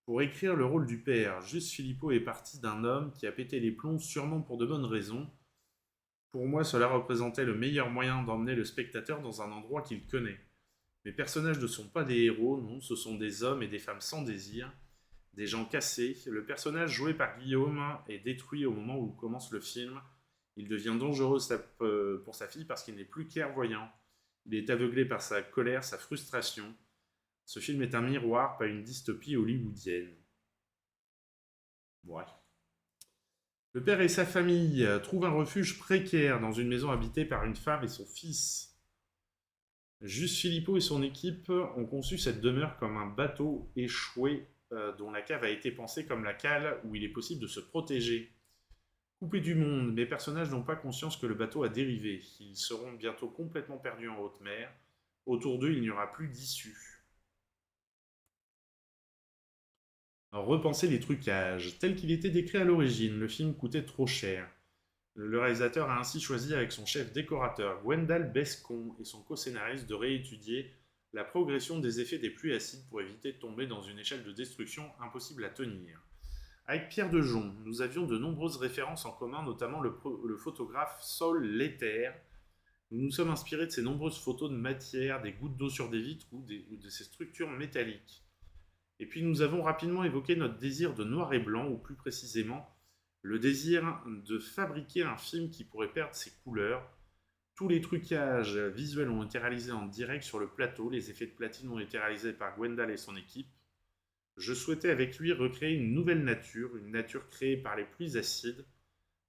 Pour écrire le rôle du père, Juste Philippot est parti d'un homme qui a pété les plombs sûrement pour de bonnes raisons. Pour moi, cela représentait le meilleur moyen d'emmener le spectateur dans un endroit qu'il connaît. Mes personnages ne sont pas des héros, non, ce sont des hommes et des femmes sans désir, des gens cassés. Le personnage joué par Guillaume est détruit au moment où commence le film. Il devient dangereux pour sa fille parce qu'il n'est plus clairvoyant. Il est aveuglé par sa colère, sa frustration. Ce film est un miroir, pas une dystopie hollywoodienne. Ouais. Le père et sa famille trouvent un refuge précaire dans une maison habitée par une femme et son fils. Juste Philippot et son équipe ont conçu cette demeure comme un bateau échoué dont la cave a été pensée comme la cale où il est possible de se protéger. Coupés du monde, mes personnages n'ont pas conscience que le bateau a dérivé. Ils seront bientôt complètement perdus en haute mer. Autour d'eux, il n'y aura plus d'issue. Repenser les trucages. Tel qu'il était décrit à l'origine, le film coûtait trop cher. Le réalisateur a ainsi choisi avec son chef décorateur, Gwendal Bescon, et son co-scénariste de réétudier la progression des effets des pluies acides pour éviter de tomber dans une échelle de destruction impossible à tenir. Avec Pierre Dejon, nous avions de nombreuses références en commun, notamment le photographe Saul Leiter. Nous nous sommes inspirés de ces nombreuses photos de matière, des gouttes d'eau sur des vitres ou de ces structures métalliques. Et puis nous avons rapidement évoqué notre désir de noir et blanc, ou plus précisément, le désir de fabriquer un film qui pourrait perdre ses couleurs. Tous les trucages visuels ont été réalisés en direct sur le plateau, les effets de platine ont été réalisés par Gwendal et son équipe. Je souhaitais avec lui recréer une nouvelle nature, une nature créée par les pluies acides.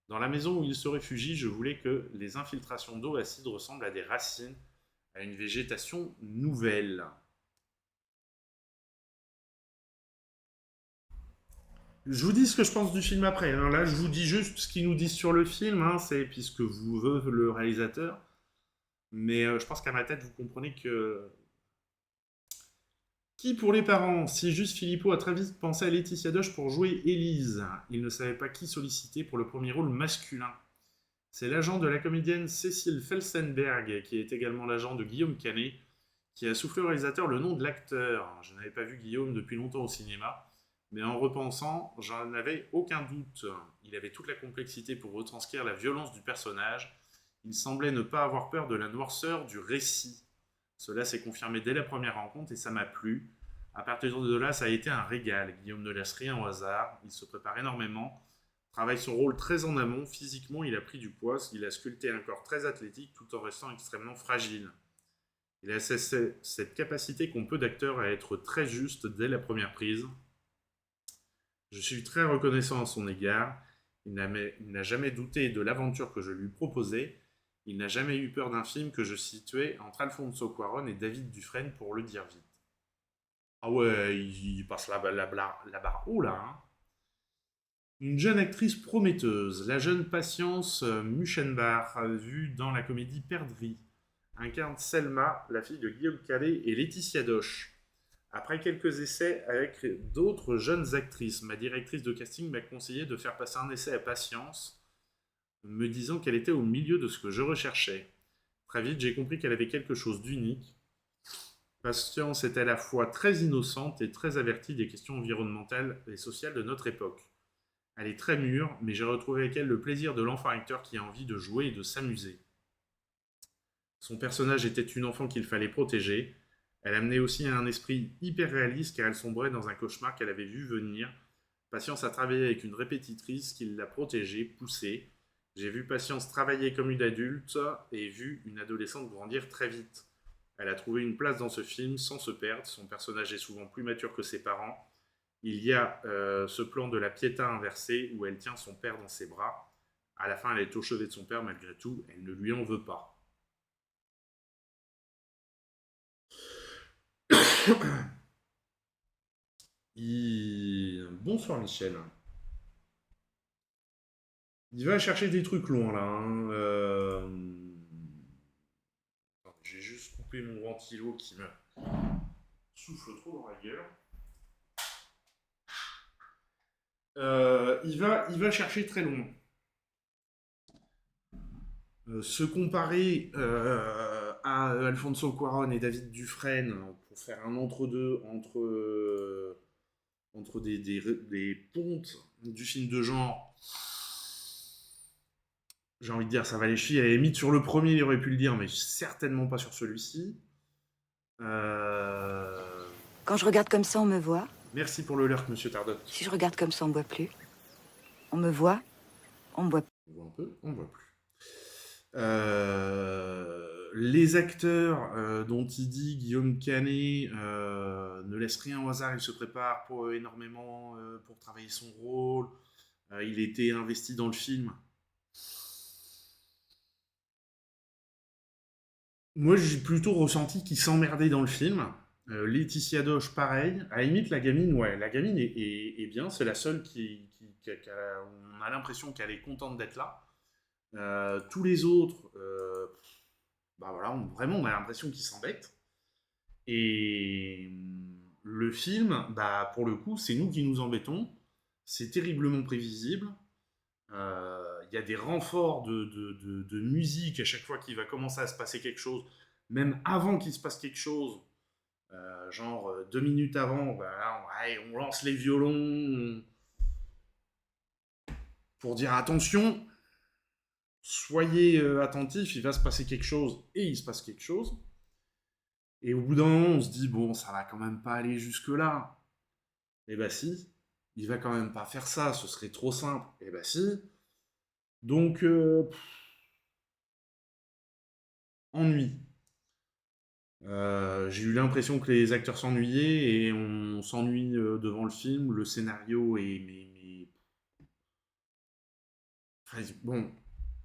Dans la maison où il se réfugie, je voulais que les infiltrations d'eau acide ressemblent à des racines, à une végétation nouvelle. Je vous dis ce que je pense du film après. Hein. Là, je vous dis juste ce qu'ils nous disent sur le film, hein, c'est puisque vous veut le réalisateur. Mais je pense qu'à ma tête, vous comprenez que... Qui pour les parents? Si juste Philippot a très vite pensé à Laetitia Doche pour jouer Élise. Il ne savait pas qui solliciter pour le premier rôle masculin. C'est l'agent de la comédienne Cécile Felsenberg, qui est également l'agent de Guillaume Canet, qui a soufflé au réalisateur le nom de l'acteur. Je n'avais pas vu Guillaume depuis longtemps au cinéma. Mais en repensant, j'en avais aucun doute. Il avait toute la complexité pour retranscrire la violence du personnage. Il semblait ne pas avoir peur de la noirceur du récit. Cela s'est confirmé dès la première rencontre et ça m'a plu. À partir de là, ça a été un régal. Guillaume ne laisse rien au hasard. Il se prépare énormément. Travaille son rôle très en amont. Physiquement, il a pris du poids. Il a sculpté un corps très athlétique tout en restant extrêmement fragile. Il a cette capacité qu'ont peu d'acteurs à être très juste dès la première prise. Je suis très reconnaissant à son égard. Il n'a jamais douté de l'aventure que je lui proposais. Il n'a jamais eu peur d'un film que je situais entre Alfonso Cuarón et David Dufresne, pour le dire vite. Ah ouais, il passe la barre haut là. Hein. Une jeune actrice prometteuse, la jeune Patience Muchenbach, vue dans la comédie Perdrix, incarne Selma, la fille de Guillaume Canet et Laetitia Doche. Après quelques essais avec d'autres jeunes actrices, ma directrice de casting m'a conseillé de faire passer un essai à Patience, me disant qu'elle était au milieu de ce que je recherchais. Très vite, j'ai compris qu'elle avait quelque chose d'unique. Patience est à la fois très innocente et très avertie des questions environnementales et sociales de notre époque. Elle est très mûre, mais j'ai retrouvé avec elle le plaisir de l'enfant acteur qui a envie de jouer et de s'amuser. Son personnage était une enfant qu'il fallait protéger. Elle amenait aussi un esprit hyper réaliste car elle sombrait dans un cauchemar qu'elle avait vu venir. Patience a travaillé avec une répétitrice qui l'a protégée, poussée. J'ai vu Patience travailler comme une adulte et vu une adolescente grandir très vite. Elle a trouvé une place dans ce film sans se perdre. Son personnage est souvent plus mature que ses parents. Il y a ce plan de la Pietà inversée où elle tient son père dans ses bras. À la fin, elle est au chevet de son père malgré tout. Elle ne lui en veut pas. Bonsoir Michel. Il va chercher des trucs loin là. Hein. J'ai juste coupé mon ventilo qui me souffle trop dans la gueule. Il va chercher très loin. Se comparer à Alfonso Cuarón et David Dufresne pour faire un entre-deux entre des pontes du film de genre, j'ai envie de dire ça va les chevilles. À la limite sur le premier il aurait pu le dire, mais certainement pas sur celui-ci.
Quand je regarde comme ça, on me voit.
Merci pour le lurk, monsieur Tardot.
Si je regarde comme ça, on me voit plus. On me voit, on me voit plus.
On voit un peu, on voit plus. Les acteurs dont il dit Guillaume Canet ne laisse rien au hasard, il se prépare énormément pour travailler son rôle. Il était investi dans le film. Moi, j'ai plutôt ressenti qu'il s'emmerdait dans le film. Laetitia Doche, pareil. À la limite, la gamine, ouais, la gamine est bien. C'est la seule on a l'impression qu'elle est contente d'être là. Tous les autres, bah voilà, vraiment, on a l'impression qu'ils s'embêtent. Et le film, bah pour le coup, c'est nous qui nous embêtons. C'est terriblement prévisible. Il y a des renforts de musique à chaque fois qu'il va commencer à se passer quelque chose, même avant qu'il se passe quelque chose. Genre 2 minutes avant, bah, on lance les violons pour dire attention, soyez attentifs, il va se passer quelque chose, et il se passe quelque chose. Et au bout d'un moment, on se dit, bon, ça va quand même pas aller jusque-là. Et bah si, il va quand même pas faire ça, ce serait trop simple. Et bah si. Donc, ennui. J'ai eu l'impression que les acteurs s'ennuyaient et on s'ennuie devant le film. Le scénario est... Enfin, bon,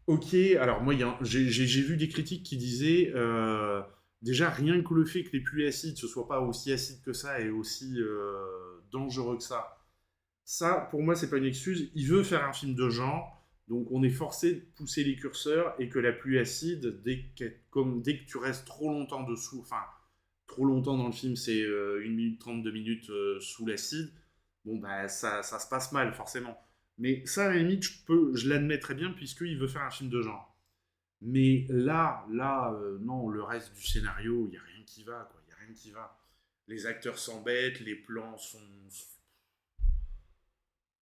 ok, alors moi j'ai vu des critiques qui disaient déjà rien que le fait que les pluies acides ce soit pas aussi acide que ça et aussi dangereux que ça pour moi c'est pas une excuse. Il veut faire un film de genre, donc on est forcé de pousser les curseurs, et que la pluie acide, dès que tu restes trop longtemps dessous, enfin trop longtemps dans le film, c'est 1 minute 30, 2 minutes sous l'acide, bon bah ça se passe mal forcément. Mais ça, à la limite, je l'admets très bien, puisqu'il veut faire un film de genre. Mais là, non, le reste du scénario, il n'y a rien qui va, quoi. Il n'y a rien qui va. Les acteurs s'embêtent, les plans sont...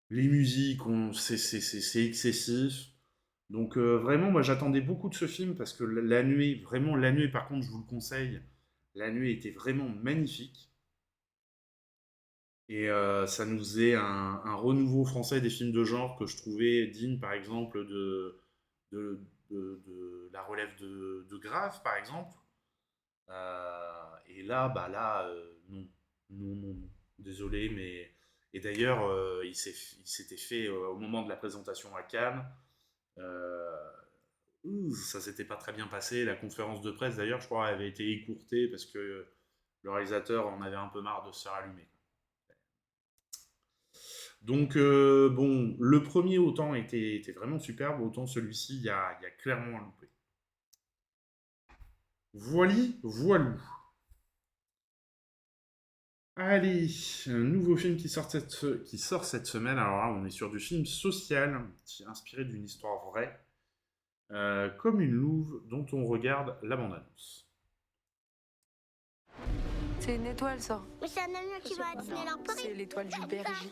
Les musiques, c'est excessif. Donc vraiment, moi, j'attendais beaucoup de ce film, parce que la nuée, vraiment, la nuée, par contre, je vous le conseille, la nuée était vraiment magnifique. Et ça nous faisait un renouveau français des films de genre que je trouvais digne, par exemple, de La Relève de Grave, par exemple. Et là, non. Désolé, mais... Et d'ailleurs, il s'était fait, au moment de la présentation à Cannes, ça s'était pas très bien passé. La conférence de presse, d'ailleurs, je crois, avait été écourtée parce que le réalisateur en avait un peu marre de se faire allumer. Donc, bon, le premier, autant était vraiment superbe, autant celui-ci, il y a clairement un loupé. Voilou. Allez, un nouveau film qui sort cette semaine. Alors là, on est sur du film social, inspiré d'une histoire vraie, comme une louve dont on regarde la bande-annonce.
C'est une étoile, ça.
Mais c'est un avion qui va à Disneyland Paris.
C'est l'étoile du berger.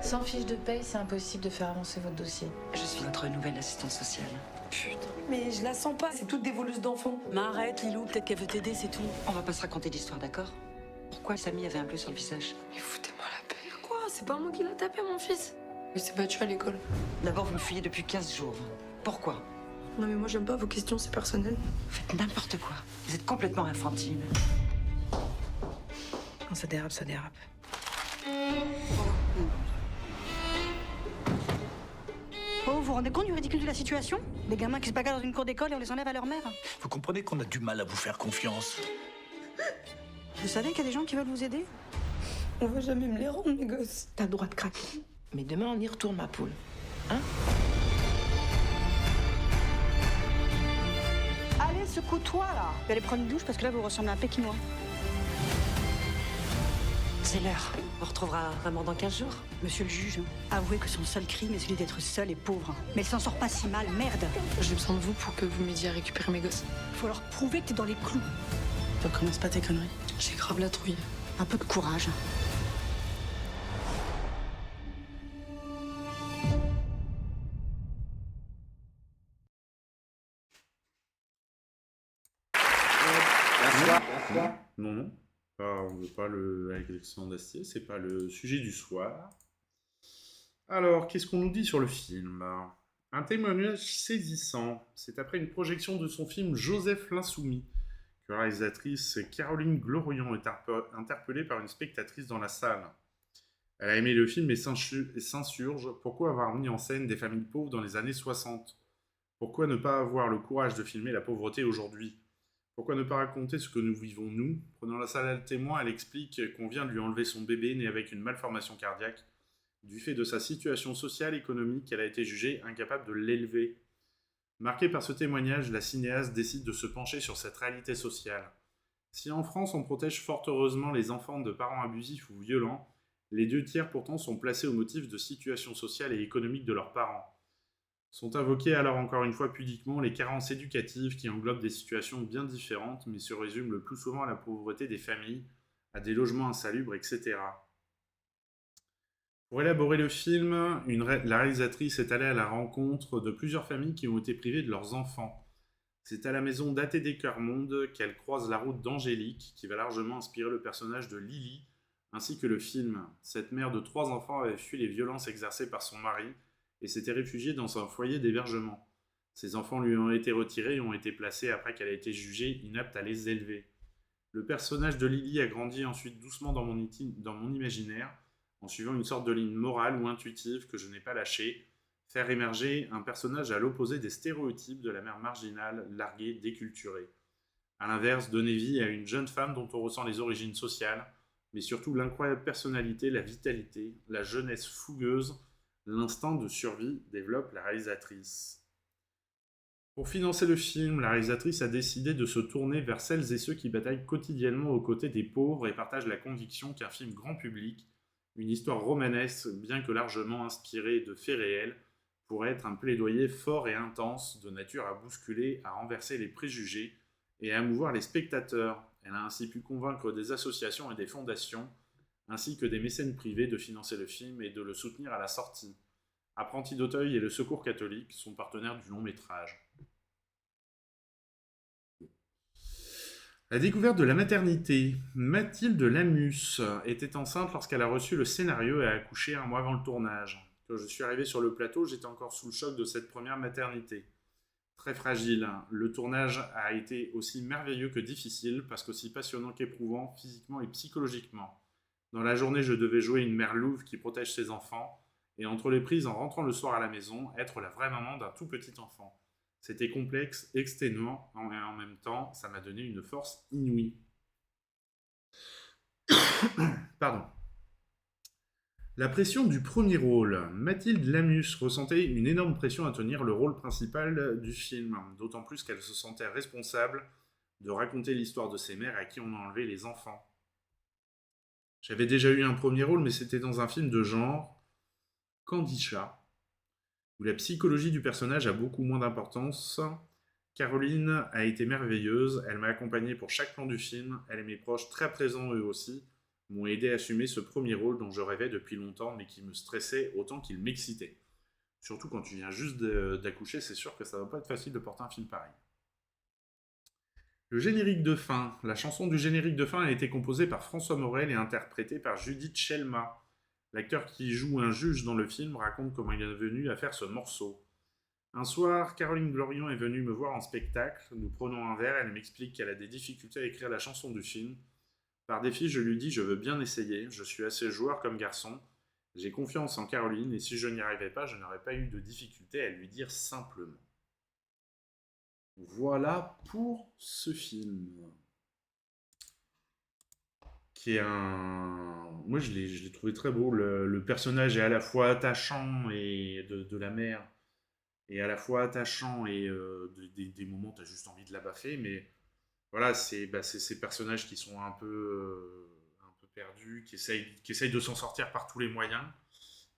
Sans fiche de paye, c'est impossible de faire avancer votre dossier.
Je suis votre nouvelle assistante sociale.
Putain. Mais je la sens pas, c'est toutes des voleuses d'enfants.
Mais arrête, Lilou, peut-être qu'elle veut t'aider, c'est tout. On va pas se raconter d'histoire, d'accord? Pourquoi Samy avait un bleu sur le visage?
Mais foutez-moi la paix. Quoi? C'est pas moi qui l'a tapé, mon fils. Il s'est battu à l'école.
D'abord, vous me fuyez depuis 15 jours. Pourquoi?
Non mais moi j'aime pas vos questions, c'est personnel.
Vous faites n'importe quoi. Vous êtes complètement infantile.
Non, ça dérape, ça dérape.
Oh, vous vous rendez compte du ridicule de la situation? Des gamins qui se bagarrent dans une cour d'école et on les enlève à leur mère.
Vous comprenez qu'on a du mal à vous faire confiance.
Vous savez qu'il y a des gens qui veulent vous aider?
On va jamais me les rendre, mes gosses.
T'as le droit de craquer.
Mais demain, on y retourne, ma poule. Hein?
Allez, secoue-toi, là. Je vais aller prendre une douche parce que là, vous ressemblez à un Pékinois.
C'est l'heure. On retrouvera Raymond dans 15 jours.
Monsieur le juge, avouez que son seul crime est celui d'être seul et pauvre. Mais elle s'en sort pas si mal, merde.
J'ai besoin de vous pour que vous m'aidiez à récupérer mes gosses.
Faut leur prouver que t'es dans les clous.
Recommence pas tes conneries. J'ai grave la trouille.
Un peu de courage.
Non. On ne veut pas l'accident d'Astier, c'est pas le sujet du soir. Alors, qu'est-ce qu'on nous dit sur le film? Un témoignage saisissant. C'est après une projection de son film Joseph l'Insoumis que la réalisatrice Caroline Glorion est interpellée par une spectatrice dans la salle. Elle a aimé le film et s'insurge. Pourquoi avoir mis en scène des familles pauvres dans les années 60 ? Pourquoi ne pas avoir le courage de filmer la pauvreté aujourd'hui ? Pourquoi ne pas raconter ce que nous vivons nous ? Prenant la salle à témoin, elle explique qu'on vient de lui enlever son bébé né avec une malformation cardiaque. Du fait de sa situation sociale et économique, elle a été jugée incapable de l'élever. Marquée par ce témoignage, la cinéaste décide de se pencher sur cette réalité sociale. Si en France on protège fort heureusement les enfants de parents abusifs ou violents, les 2/3 pourtant sont placés au motif de situation sociale et économique de leurs parents. Sont invoquées alors encore une fois pudiquement les carences éducatives qui englobent des situations bien différentes mais se résument le plus souvent à la pauvreté des familles, à des logements insalubres, etc. Pour élaborer le film, la réalisatrice est allée à la rencontre de plusieurs familles qui ont été privées de leurs enfants. C'est à la maison d'ATD Cœur-Monde qu'elle croise la route d'Angélique, qui va largement inspirer le personnage de Lily, ainsi que le film. Cette mère de 3 enfants avait fui les violences exercées par son mari et s'était réfugiée dans un foyer d'hébergement. Ses enfants lui ont été retirés et ont été placés après qu'elle a été jugée inapte à les élever. Le personnage de Lily a grandi ensuite doucement dans mon imaginaire, en suivant une sorte de ligne morale ou intuitive que je n'ai pas lâchée, faire émerger un personnage à l'opposé des stéréotypes de la mère marginale, larguée, déculturée. A l'inverse, donner vie à une jeune femme dont on ressent les origines sociales, mais surtout l'incroyable personnalité, la vitalité, la jeunesse fougueuse, l'instinct de survie développe la réalisatrice. Pour financer le film, la réalisatrice a décidé de se tourner vers celles et ceux qui bataillent quotidiennement aux côtés des pauvres et partagent la conviction qu'un film grand public, une histoire romanesque, bien que largement inspirée de faits réels, pourrait être un plaidoyer fort et intense, de nature à bousculer, à renverser les préjugés et à mouvoir les spectateurs. Elle a ainsi pu convaincre des associations et des fondations, ainsi que des mécènes privés de financer le film et de le soutenir à la sortie. Apprentis d'Auteuil et le Secours catholique sont partenaires du long métrage. La découverte de la maternité. Mathilde Lamus était enceinte lorsqu'elle a reçu le scénario et a accouché un mois avant le tournage. Quand je suis arrivé sur le plateau, j'étais encore sous le choc de cette première maternité. Très fragile. Le tournage a été aussi merveilleux que difficile, parce qu'aussi passionnant qu'éprouvant, physiquement et psychologiquement. Dans la journée, je devais jouer une mère louve qui protège ses enfants, et entre les prises en rentrant le soir à la maison, être la vraie maman d'un tout petit enfant. C'était complexe, exténuant, et en même temps, ça m'a donné une force inouïe. Pardon. La pression du premier rôle. Mathilde Lamus ressentait une énorme pression à tenir le rôle principal du film, d'autant plus qu'elle se sentait responsable de raconter l'histoire de ses mères à qui on a enlevé les enfants. J'avais déjà eu un premier rôle, mais c'était dans un film de genre, Candicha, où la psychologie du personnage a beaucoup moins d'importance. Caroline a été merveilleuse, elle m'a accompagné pour chaque plan du film, elle et mes proches, très présents eux aussi, m'ont aidé à assumer ce premier rôle dont je rêvais depuis longtemps, mais qui me stressait autant qu'il m'excitait. Surtout quand tu viens juste d'accoucher, c'est sûr que ça va pas être facile de porter un film pareil. Le générique de fin. La chanson du générique de fin a été composée par François Morel et interprétée par Judith Shelma. L'acteur qui joue un juge dans le film raconte comment il est venu à faire ce morceau. Un soir, Caroline Glorion est venue me voir en spectacle. Nous prenons un verre, elle m'explique qu'elle a des difficultés à écrire la chanson du film. Par défi, je lui dis « je veux bien essayer, je suis assez joueur comme garçon, j'ai confiance en Caroline et si je n'y arrivais pas, je n'aurais pas eu de difficulté à lui dire simplement. » Voilà pour ce film. Qui est un... Moi, je l'ai trouvé très beau. Le personnage est à la fois attachant et de la mère, et à la fois attachant et des moments, tu as juste envie de la baffer, mais... Voilà, c'est ces personnages qui sont un peu perdus, qui essayent de s'en sortir par tous les moyens,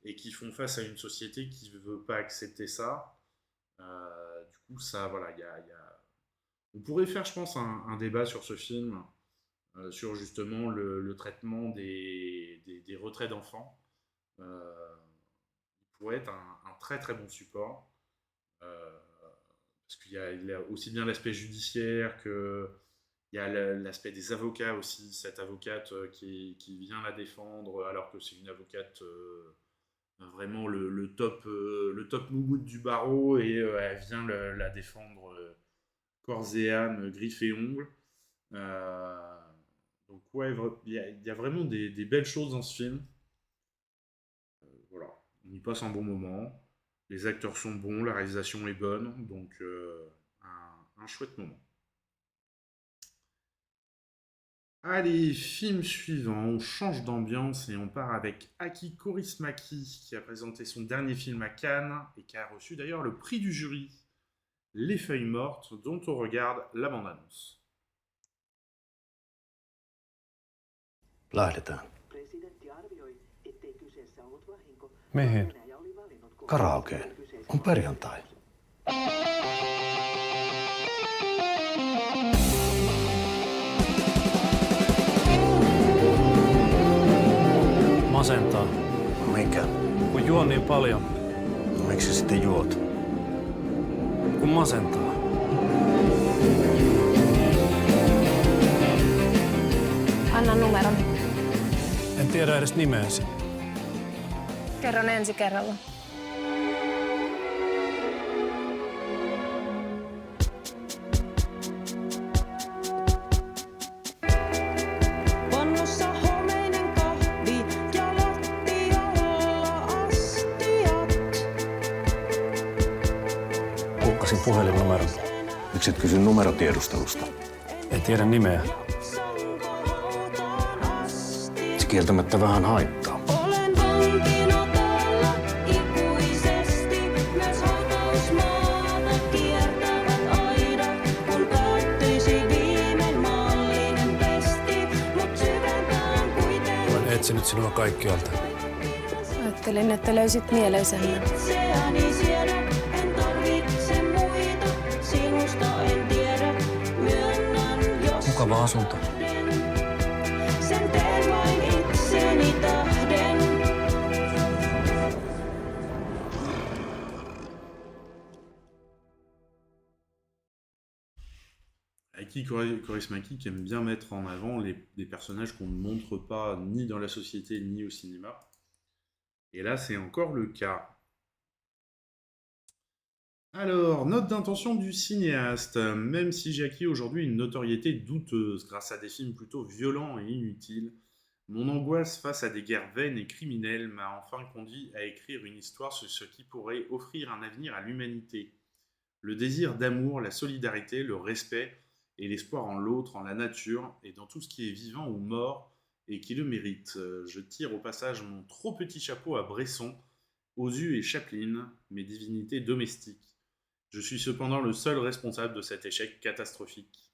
et qui font face à une société qui ne veut pas accepter ça. Du coup, ça, voilà, on pourrait faire, je pense, un débat sur ce film, sur justement le traitement des retraits d'enfants. Il pourrait être un très très bon support. Parce qu'il y a aussi bien l'aspect judiciaire que il y a l'aspect des avocats aussi, cette avocate qui vient la défendre alors que c'est une avocate vraiment le top moumoute du barreau, et elle vient la défendre corps et âme, griffes et ongles. Donc ouais, il y a vraiment des belles choses dans ce film. Voilà, on y passe un bon moment. Les acteurs sont bons, la réalisation est bonne, donc un chouette moment. Allez, film suivant, on change d'ambiance et on part avec Aki Kaurismäki qui a présenté son dernier film à Cannes et qui a reçu d'ailleurs le prix du jury, Les Feuilles Mortes, dont on regarde la bande-annonce.
Lähdetään.
Mihin?
Karaokeen. On perjantai.
Masentaa.
Mikä?
Kun juon niin paljon.
Miksi sitten juot?
Kun masentaa.
Anna numeron.
En tiedä edes nimeäsi.
Kerron ensi kerralla.
Pannussa homeinen kahvi ja lattialla astiat.
Hukkasin puhelinnumeron.
Miksi et kysy numerotiedustelusta?
En tiedä nimeä.
Se kieltämättä vähän haittaa.
Olen vankina täällä ikuisesti. Myös hautausmaata kiertävät aidat. Kun päättyisi viimein maallinen pesti. Mut syvempään kuitenkin.
Olen etsinyt sinua kaikkialta.
Ajattelin, että löysit mieleisemmän.
Itseäni siedä, en tarvitse muita. Sinusta en tiedä, myönnän jos
Mukava asunto.
sen teen vain itseni tähden.
Aki Kaurismäki qui aime bien mettre en avant des personnages qu'on ne montre pas ni dans la société ni au cinéma. Et là, c'est encore le cas. Alors, note d'intention du cinéaste. Même si j'ai acquis aujourd'hui une notoriété douteuse grâce à des films plutôt violents et inutiles, mon angoisse face à des guerres vaines et criminelles m'a enfin conduit à écrire une histoire sur ce qui pourrait offrir un avenir à l'humanité. Le désir d'amour, la solidarité, le respect et l'espoir en l'autre, en la nature et dans tout ce qui est vivant ou mort et qui le mérite. Je tire au passage mon trop petit chapeau à Bresson, Ozu et Chaplin, mes divinités domestiques. Je suis cependant le seul responsable de cet échec catastrophique.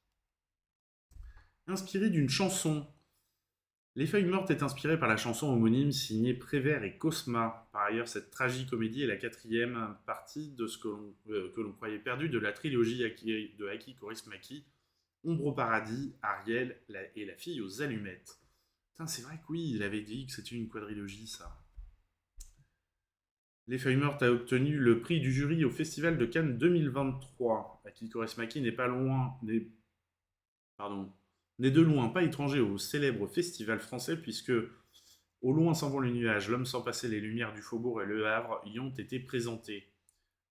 Inspiré d'une chanson. Les Feuilles Mortes est inspiré par la chanson homonyme signée Prévert et Cosma. Par ailleurs, cette tragicomédie est la quatrième partie de ce que l'on croyait perdu de la trilogie de Aki Kaurismäki, Ombre au paradis, Ariel et la fille aux allumettes. Putain, c'est vrai que oui, il avait dit que c'était une quadrilogie, ça. Les Feuilles Mortes a obtenu le prix du jury au Festival de Cannes 2023. Aki Kaurismäki n'est de loin pas étranger au célèbre festival français puisque Au loin s'en vont les nuages, L'homme sans passer, Les lumières du faubourg et Le Havre y ont été présentés.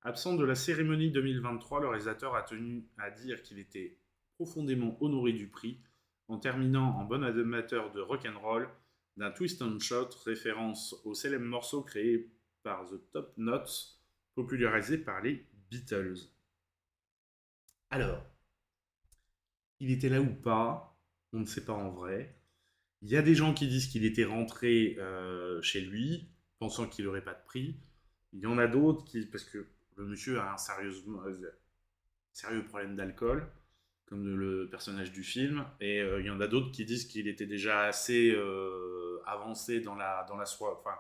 Absent de la cérémonie 2023, le réalisateur a tenu à dire qu'il était profondément honoré du prix en terminant en bon amateur de rock'n'roll d'un twist and shot, référence au célèbre morceau créé par The Top Notes, popularisé par les Beatles. Alors, il était là ou pas, on ne sait pas en vrai. Il y a des gens qui disent qu'il était rentré chez lui, pensant qu'il n'aurait pas de prix. Il y en a d'autres qui, parce que le monsieur a un sérieux problème d'alcool, comme le personnage du film, et il y en a d'autres qui disent qu'il était déjà assez avancé dans la soirée, enfin,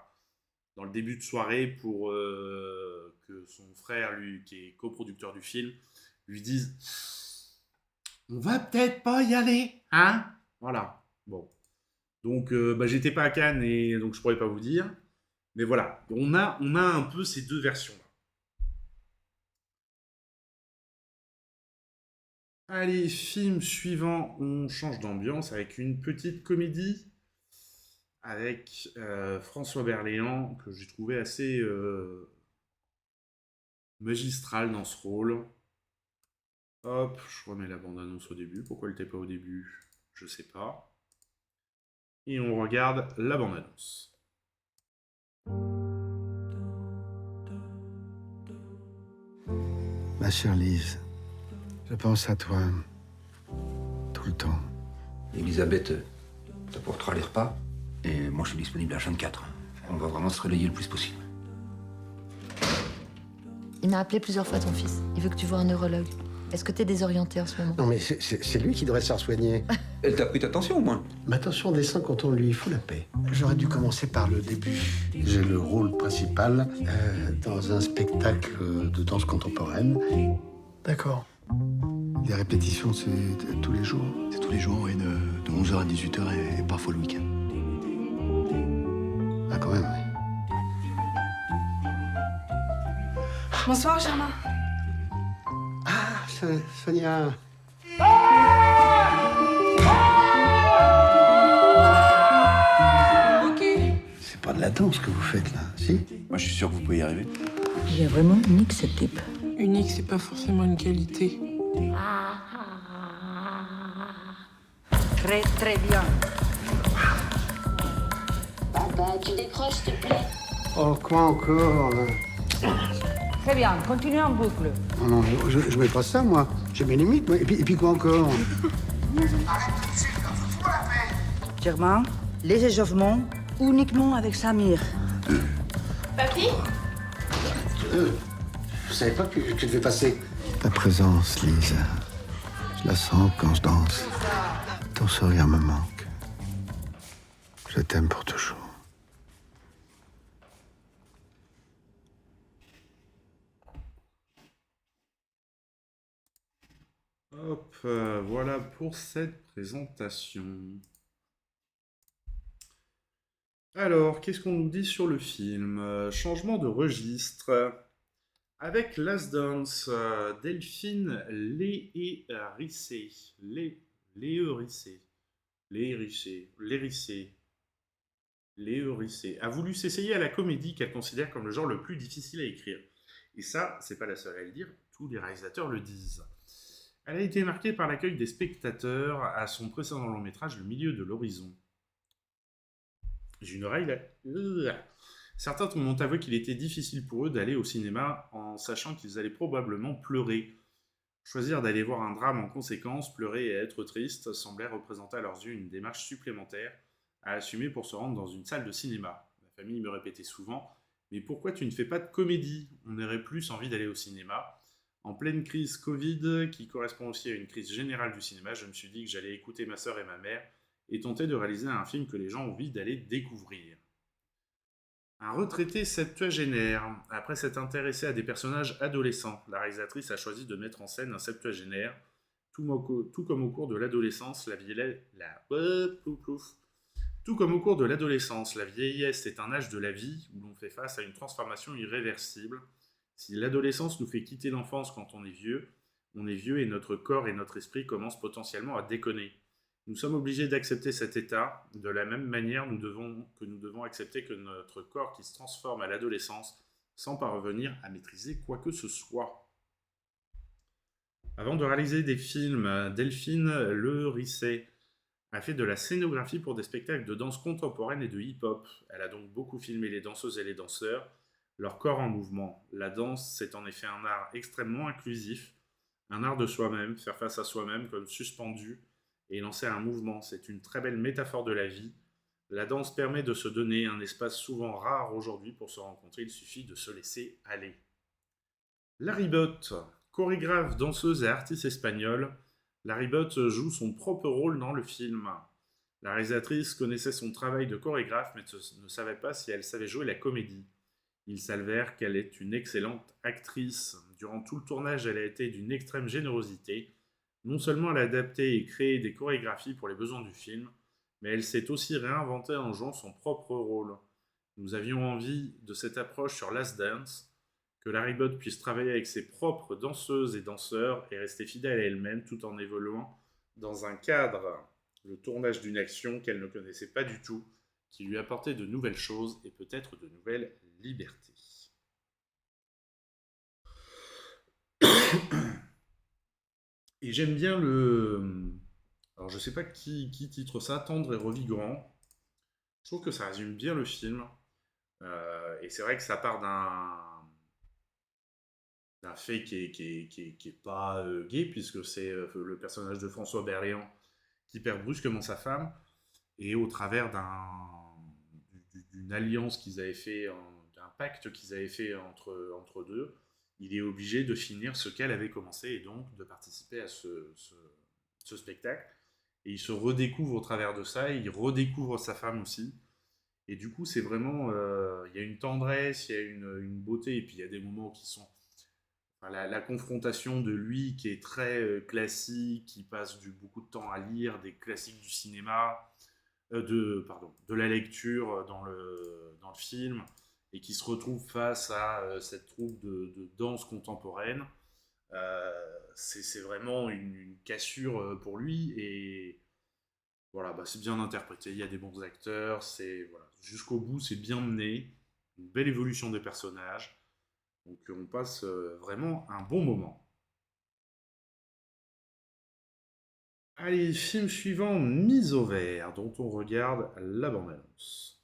dans le début de soirée pour que son frère, lui, qui est coproducteur du film, lui dise « On va peut-être pas y aller, hein ?» Voilà, bon. Donc, j'étais pas à Cannes et donc je pourrais pas vous dire. Mais voilà, on a un peu ces deux versions-là. Allez, film suivant, on change d'ambiance avec une petite comédie. avec François Berléand, que j'ai trouvé assez magistral dans ce rôle. Hop, je remets la bande-annonce au début. Pourquoi elle n'était pas au début? Je sais pas. Et on regarde la bande-annonce.
Ma chère Lise, je pense à toi tout le temps.
Elisabeth, ça portera les repas. Et moi, je suis disponible à 24. On va vraiment se relayer le plus possible.
Il m'a appelé plusieurs fois ton fils. Il veut que tu vois un neurologue. Est-ce que t'es désorienté en ce moment?
Non, mais c'est lui qui devrait se faire soigner.
Elle t'a pris ta tension, au moins?
Ma tension descend quand on lui fout la paix. J'aurais dû commencer par le début. J'ai le rôle principal dans un spectacle de danse contemporaine. D'accord. Les répétitions, c'est tous les jours?
C'est tous les jours, oui, de 11h à 18h et parfois le week-end.
Ah, quand même, oui.
Bonsoir, Germain.
Ah, Sonia.
Ok.
C'est pas de la danse que vous faites, là, si?
Moi, je suis sûr que vous pouvez y arriver.
Il est vraiment unique, ce type.
Unique, c'est pas forcément une qualité.
Très, très bien.
Papa, tu décroches, s'il te plaît.
Oh, quoi encore, là?
Très bien, continuez en boucle.
Non, je mets pas ça, moi. J'ai mes limites, moi. Et puis quoi encore?
Germain, les échauffements, uniquement avec Samir.
Papy?
Je savais pas que tu devais passer. Ta présence, Lise. Je la sens quand je danse. Ton sourire me manque. Je t'aime pour toujours.
Hop, voilà pour cette présentation. Alors, qu'est-ce qu'on nous dit sur le film? Changement de registre. Avec Last Dance, Delphine Lérissé a voulu s'essayer à la comédie qu'elle considère comme le genre le plus difficile à écrire. Et ça, c'est pas la seule à le dire, tous les réalisateurs le disent. Elle a été marquée par l'accueil des spectateurs à son précédent long métrage Le milieu de l'horizon. J'ai une oreille là. Certains m'ont avoué qu'il était difficile pour eux d'aller au cinéma en sachant qu'ils allaient probablement pleurer. Choisir d'aller voir un drame en conséquence, pleurer et être triste, semblait représenter à leurs yeux une démarche supplémentaire à assumer pour se rendre dans une salle de cinéma. Ma famille me répétait souvent « Mais pourquoi tu ne fais pas de comédie? On aurait plus envie d'aller au cinéma. » En pleine crise Covid, qui correspond aussi à une crise générale du cinéma, je me suis dit que j'allais écouter ma sœur et ma mère et tenter de réaliser un film que les gens ont envie d'aller découvrir. Un retraité septuagénaire. Après s'être intéressé à des personnages adolescents, la réalisatrice a choisi de mettre en scène un septuagénaire. Tout comme au cours de l'adolescence, la vieillesse est un âge de la vie où l'on fait face à une transformation irréversible. Si l'adolescence nous fait quitter l'enfance quand on est vieux et notre corps et notre esprit commencent potentiellement à déconner. Nous sommes obligés d'accepter cet état, de la même manière nous devons accepter que notre corps qui se transforme à l'adolescence sans parvenir à maîtriser quoi que ce soit. Avant de réaliser des films, Delphine Lérissé a fait de la scénographie pour des spectacles de danse contemporaine et de hip-hop. Elle a donc beaucoup filmé les danseuses et les danseurs, leur corps en mouvement. La danse, c'est en effet un art extrêmement inclusif, un art de soi-même, faire face à soi-même comme suspendu, et lancer un mouvement, c'est une très belle métaphore de la vie. La danse permet de se donner un espace souvent rare aujourd'hui pour se rencontrer, il suffit de se laisser aller. Larry Bott, chorégraphe, danseuse et artiste espagnole, Larry Bott joue son propre rôle dans le film. La réalisatrice connaissait son travail de chorégraphe mais ne savait pas si elle savait jouer la comédie. Il s'avère qu'elle est une excellente actrice. Durant tout le tournage, elle a été d'une extrême générosité. Non seulement elle a adapté et créé des chorégraphies pour les besoins du film, mais elle s'est aussi réinventée en jouant son propre rôle. Nous avions envie de cette approche sur Last Dance, que Larry Bott puisse travailler avec ses propres danseuses et danseurs et rester fidèle à elle-même tout en évoluant dans un cadre, le tournage d'une action qu'elle ne connaissait pas du tout, qui lui apportait de nouvelles choses et peut-être de nouvelles libertés. Et j'aime bien le... Alors je sais pas qui titre ça, Tendre et revigorant. Je trouve que ça résume bien le film. Et c'est vrai que ça part d'un fait qui est pas gay, puisque c'est le personnage de François Berléand qui perd brusquement sa femme, et au travers d'une alliance qu'ils avaient fait, d'un pacte qu'ils avaient fait entre deux, il est obligé de finir ce qu'elle avait commencé, et donc de participer à ce spectacle. Et il se redécouvre au travers de ça, et il redécouvre sa femme aussi. Et du coup, c'est vraiment... il y a une tendresse, il y a une beauté, et puis il y a des moments qui sont... Enfin, la confrontation de lui qui est très classique, qui passe beaucoup de temps à lire des classiques du cinéma, de la lecture dans le film, et qui se retrouve face à cette troupe de danse contemporaine. C'est vraiment une cassure pour lui, et voilà, bah, c'est bien interprété, il y a des bons acteurs, voilà, jusqu'au bout c'est bien mené, une belle évolution des personnages, donc on passe vraiment un bon moment. Allez, film suivant, Mise au vert, dont on regarde la bande-annonce.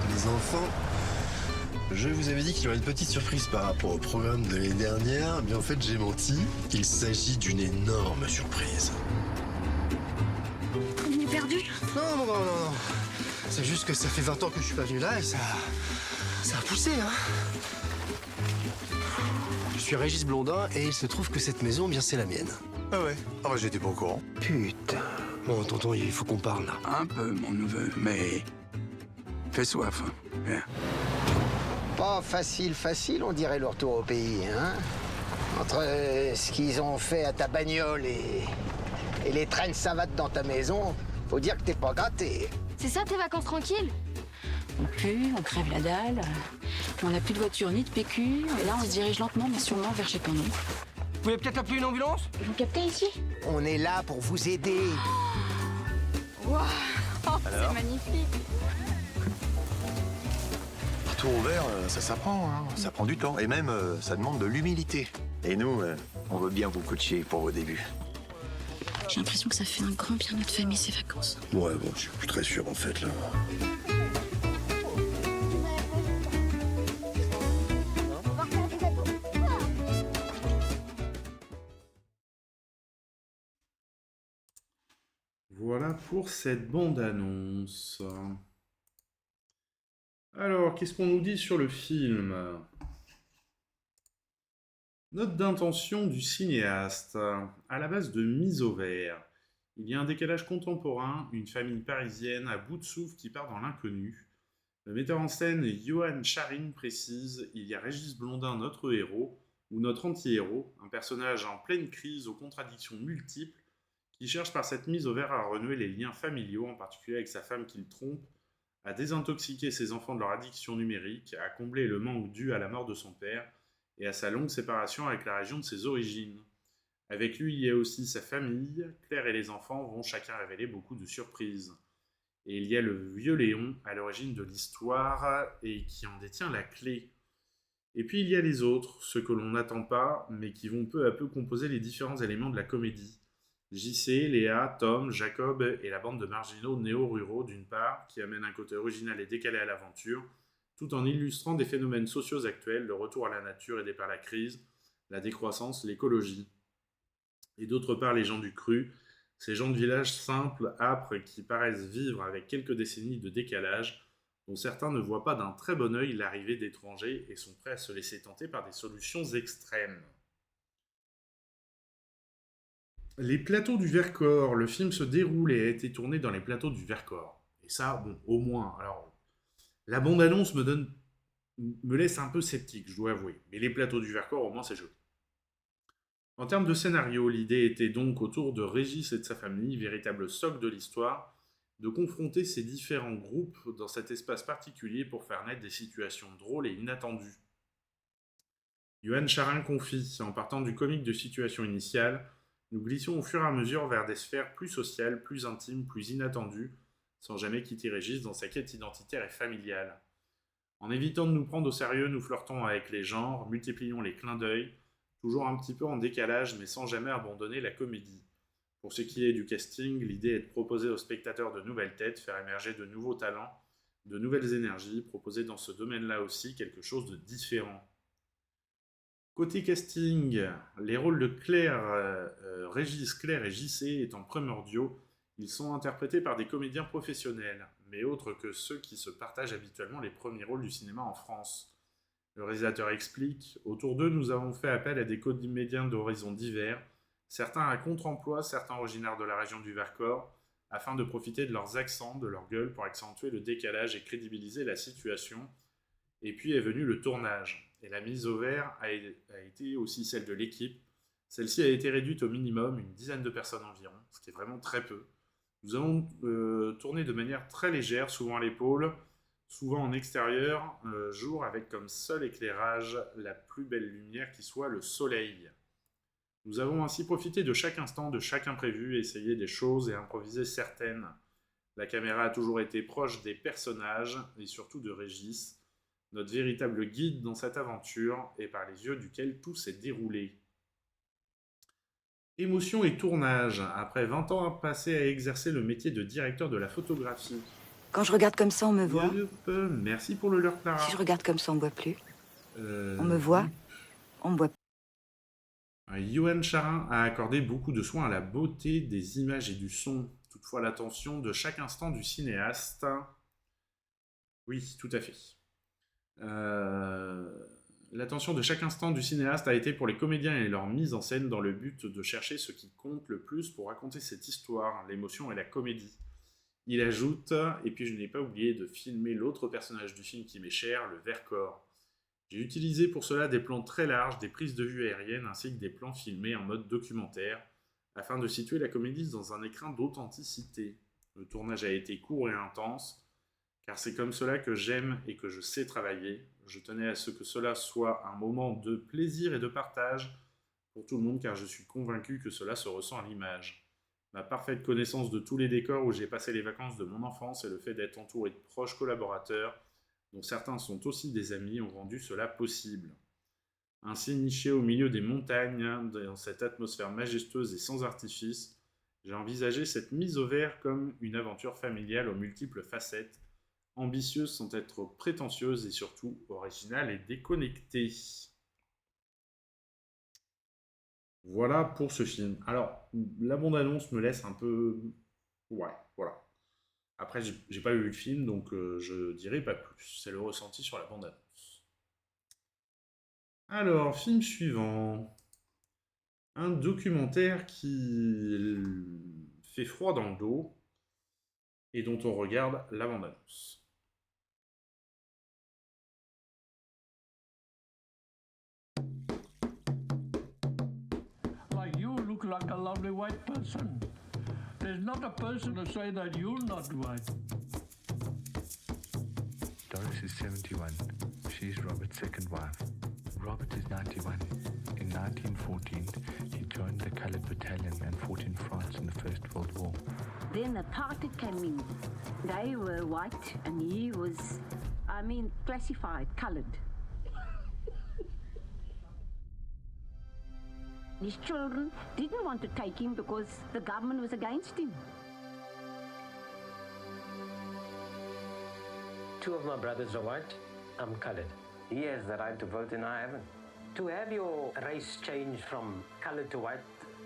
Les enfants, je vous avais dit qu'il y aurait une petite surprise par rapport au programme de l'année dernière, mais en fait j'ai menti. Il s'agit d'une énorme surprise.
On est perdu?
Non. C'est juste que ça fait 20 ans que je suis pas venu là et ça a poussé, hein. Je suis Régis Blondin et il se trouve que cette maison, bien c'est la mienne. Ah ouais? Ah bah j'étais pas au courant. Putain. Bon, tonton, il faut qu'on parle là.
Un peu, mon neveu, mais... Fais soif, hein. Viens.
Pas facile, on dirait le retour au pays, hein. Entre ce qu'ils ont fait à ta bagnole et les traînes savates dans ta maison, faut dire que t'es pas gâté.
C'est ça tes vacances tranquilles? On pue, on crève la dalle, on n'a plus de voiture ni de PQ, et là on se dirige lentement mais sûrement vers chez ton oncle.
Vous voulez peut-être appeler une ambulance?
Vous captez ici?
On est là pour vous aider.
Waouh, c'est magnifique.
Retour au vert, ça s'apprend, hein. Ça prend du temps. Et même, ça demande de l'humilité. Et nous, on veut bien vous coacher pour vos débuts.
J'ai l'impression que ça fait un grand bien à notre famille ces vacances.
Ouais, bon, je suis plus très sûr en fait là.
Voilà pour cette bande-annonce. Alors, qu'est-ce qu'on nous dit sur le film? Note d'intention du cinéaste. À la base de Mise au vert, il y a un décalage contemporain, une famille parisienne à bout de souffle qui part dans l'inconnu. Le metteur en scène Johan Charin précise: il y a Régis Blondin, notre héros, ou notre anti-héros, un personnage en pleine crise aux contradictions multiples, qui cherche par cette mise au vert à renouer les liens familiaux, en particulier avec sa femme qu'il trompe, à désintoxiquer ses enfants de leur addiction numérique, à combler le manque dû à la mort de son père, et à sa longue séparation avec la région de ses origines. Avec lui, il y a aussi sa famille. Claire et les enfants vont chacun révéler beaucoup de surprises. Et il y a le vieux Léon, à l'origine de l'histoire, et qui en détient la clé. Et puis il y a les autres, ceux que l'on n'attend pas, mais qui vont peu à peu composer les différents éléments de la comédie. JC, Léa, Tom, Jacob et la bande de marginaux néo-ruraux d'une part, qui amènent un côté original et décalé à l'aventure, tout en illustrant des phénomènes sociaux actuels, le retour à la nature aidé par la crise, la décroissance, l'écologie. Et d'autre part les gens du cru, ces gens de village simples, âpres, qui paraissent vivre avec quelques décennies de décalage, dont certains ne voient pas d'un très bon œil l'arrivée d'étrangers et sont prêts à se laisser tenter par des solutions extrêmes. Les plateaux du Vercors, le film se déroule et a été tourné dans les plateaux du Vercors. Et ça, bon, au moins, alors... La bande-annonce me laisse un peu sceptique, je dois avouer. Mais les plateaux du Vercors, au moins, c'est joli. En termes de scénario, l'idée était donc autour de Régis et de sa famille, véritable socle de l'histoire, de confronter ces différents groupes dans cet espace particulier pour faire naître des situations drôles et inattendues. Yuan Charin confie, en partant du comique de situation initiale, nous glissions au fur et à mesure vers des sphères plus sociales, plus intimes, plus inattendues, sans jamais quitter Régis dans sa quête identitaire et familiale. En évitant de nous prendre au sérieux, nous flirtons avec les genres, multiplions les clins d'œil, toujours un petit peu en décalage, mais sans jamais abandonner la comédie. Pour ce qui est du casting, l'idée est de proposer aux spectateurs de nouvelles têtes, faire émerger de nouveaux talents, de nouvelles énergies, proposer dans ce domaine-là aussi quelque chose de différent. Côté casting, les rôles de Régis, Claire et JC étant primordiaux, ils sont interprétés par des comédiens professionnels, mais autres que ceux qui se partagent habituellement les premiers rôles du cinéma en France. Le réalisateur explique « Autour d'eux, nous avons fait appel à des comédiens d'horizons divers, certains à contre-emploi, certains originaires de la région du Vercors, afin de profiter de leurs accents, de leur gueule pour accentuer le décalage et crédibiliser la situation. Et puis est venu le tournage. Et la mise au vert a été aussi celle de l'équipe. Celle-ci a été réduite au minimum, une dizaine de personnes environ, ce qui est vraiment très peu. Nous avons tourné de manière très légère, souvent à l'épaule, souvent en extérieur, jour avec comme seul éclairage la plus belle lumière qui soit le soleil. Nous avons ainsi profité de chaque instant, de chaque imprévu, essayé des choses et improvisé certaines. La caméra a toujours été proche des personnages et surtout de Régis, notre véritable guide dans cette aventure et par les yeux duquel tout s'est déroulé. Émotion et tournage. Après 20 ans passés à exercer le métier de directeur de la photographie.
Quand je regarde comme ça, on me voit.
Merci pour le leurre, Clara.
Si je regarde comme ça, on me voit plus. On me voit, on me voit plus.
Yuan Charin a accordé beaucoup de soin à la beauté des images et du son. Toutefois, l'attention de chaque instant du cinéaste... Oui, tout à fait. L'attention de chaque instant du cinéaste a été pour les comédiens et leur mise en scène dans le but de chercher ce qui compte le plus pour raconter cette histoire, l'émotion et la comédie. Il ajoute, et puis je n'ai pas oublié de filmer l'autre personnage du film qui m'est cher, le Vercors. J'ai utilisé pour cela des plans très larges, des prises de vue aériennes ainsi que des plans filmés en mode documentaire, afin de situer la comédie dans un écrin d'authenticité. Le tournage a été court et intense, car c'est comme cela que j'aime et que je sais travailler. Je tenais à ce que cela soit un moment de plaisir et de partage pour tout le monde, car je suis convaincu que cela se ressent à l'image. Ma parfaite connaissance de tous les décors où j'ai passé les vacances de mon enfance et le fait d'être entouré de proches collaborateurs, dont certains sont aussi des amis, ont rendu cela possible. Ainsi niché au milieu des montagnes, dans cette atmosphère majestueuse et sans artifice, j'ai envisagé cette mise au vert comme une aventure familiale aux multiples facettes, ambitieuse sans être prétentieuse et surtout originale et déconnectée. Voilà pour ce film. Alors, la bande-annonce me laisse un peu... Ouais, voilà. Après, j'ai pas vu le film, donc je dirai pas plus. C'est le ressenti sur la bande-annonce. Alors, film suivant. Un documentaire qui fait froid dans le dos et dont on regarde la bande-annonce.
Like a lovely white person. There's not a person to say that you're not white.
Doris is 71. She's Robert's second wife. Robert is 91. In 1914, he joined the Colored Battalion and fought in France in the First World War.
Then apartheid came in. They were white and he was, classified, colored. His children didn't want to take him because the government was against him.
Two of my brothers are white. I'm colored. He has the right to vote and I haven't. To have your race change from colored to white,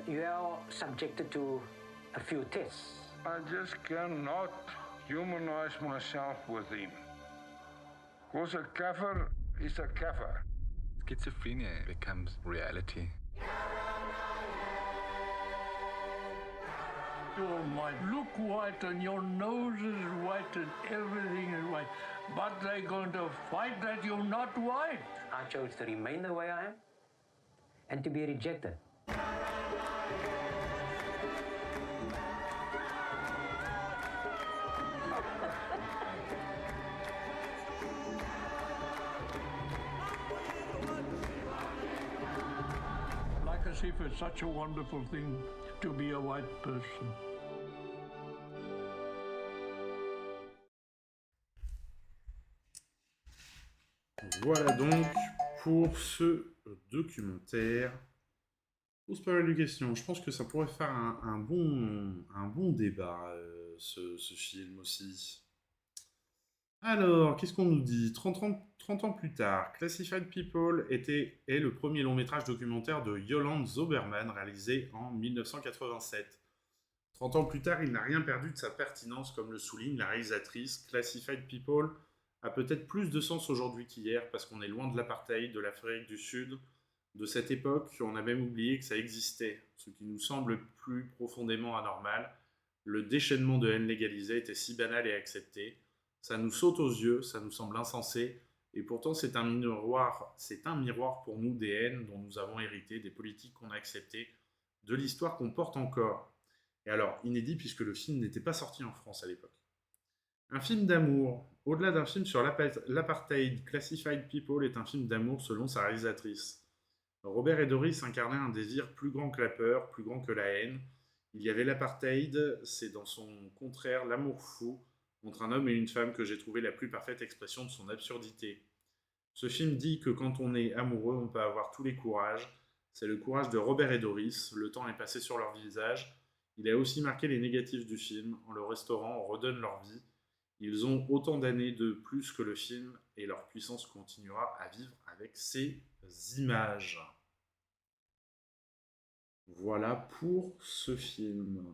you are subjected to a few tests.
I just cannot humanize myself with him. Because a kafir is a kafir.
Schizophrenia becomes reality.
You're white. Look white and your nose is white and everything is white. But they're going to fight that you're not white.
I chose to remain the way I am and to be rejected.
as if it's such a wonderful thing to be a white person.
Voilà donc pour ce documentaire. Pose pas mal de questions. Je pense que ça pourrait faire un bon débat, ce film aussi. Alors, qu'est-ce qu'on nous dit ? 30 ans plus tard, Classified People est le premier long-métrage documentaire de Yolande Zoberman, réalisé en 1987. 30 ans plus tard, il n'a rien perdu de sa pertinence, comme le souligne la réalisatrice. Classified People a peut-être plus de sens aujourd'hui qu'hier, parce qu'on est loin de l'apartheid, de l'Afrique du Sud, de cette époque, on a même oublié que ça existait, ce qui nous semble plus profondément anormal. Le déchaînement de haine légalisée était si banal et accepté. Ça nous saute aux yeux, ça nous semble insensé, et pourtant c'est un miroir pour nous des haines dont nous avons hérité, des politiques qu'on a acceptées, de l'histoire qu'on porte encore. Et alors, inédit puisque le film n'était pas sorti en France à l'époque. Un film d'amour. Au-delà d'un film sur l'apartheid, Classified People est un film d'amour selon sa réalisatrice. Robert et Doris incarnaient un désir plus grand que la peur, plus grand que la haine. Il y avait l'apartheid, c'est dans son contraire l'amour fou, entre un homme et une femme que j'ai trouvé la plus parfaite expression de son absurdité. Ce film dit que quand on est amoureux, on peut avoir tous les courages. C'est le courage de Robert et Doris, le temps est passé sur leur visage. Il a aussi marqué les négatifs du film, en le restaurant, on redonne leur vie. Ils ont autant d'années de plus que le film, et leur puissance continuera à vivre avec ces images. Voilà pour ce film.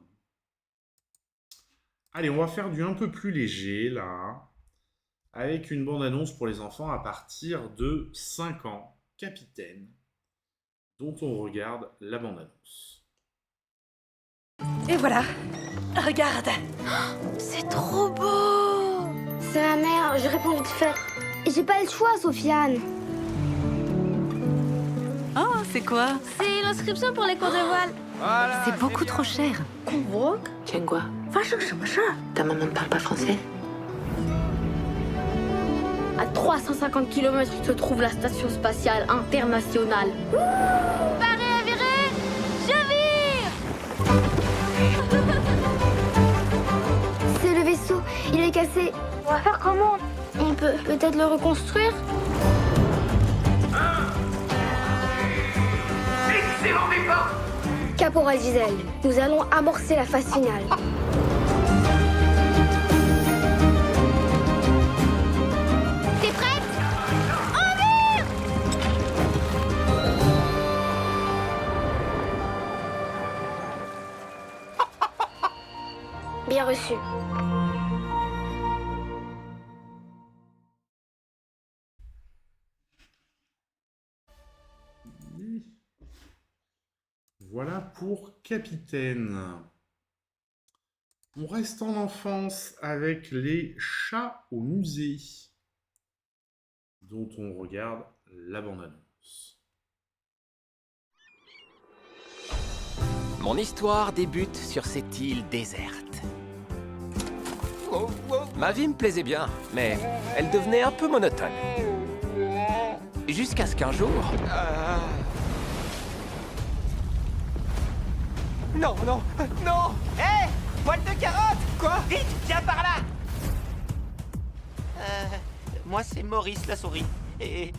Allez, on va faire du un peu plus léger, là, avec une bande-annonce pour les enfants à partir de 5 ans, Capitaine, dont on regarde la bande-annonce.
Et voilà, regarde.
C'est trop beau. C'est ma mère, je réponds vite fait. J'ai pas le choix, Sofiane.
Oh, c'est quoi?
C'est l'inscription pour les cours de voile.
Voilà, c'est beaucoup trop cher.
Convoque?
Tiens-quoi? Ta maman ne parle pas français?
À 350 km se trouve la station spatiale internationale. Paré à virer, je vire. C'est le vaisseau, il est cassé. On va faire comment? On peut peut-être le reconstruire?
Excellent départ!
Caporal Gisèle, nous allons amorcer la phase finale. T'es prête? On vire! Bien reçu.
Voilà pour Capitaine. On reste en enfance avec les chats au musée, dont on regarde la bande-annonce.
Mon histoire débute sur cette île déserte. Ma vie me plaisait bien, mais elle devenait un peu monotone. Jusqu'à ce qu'un jour... Non, non, non!
Hé! Poil de carotte!
Quoi?
Vite, viens par là! Moi, c'est Maurice la souris. Et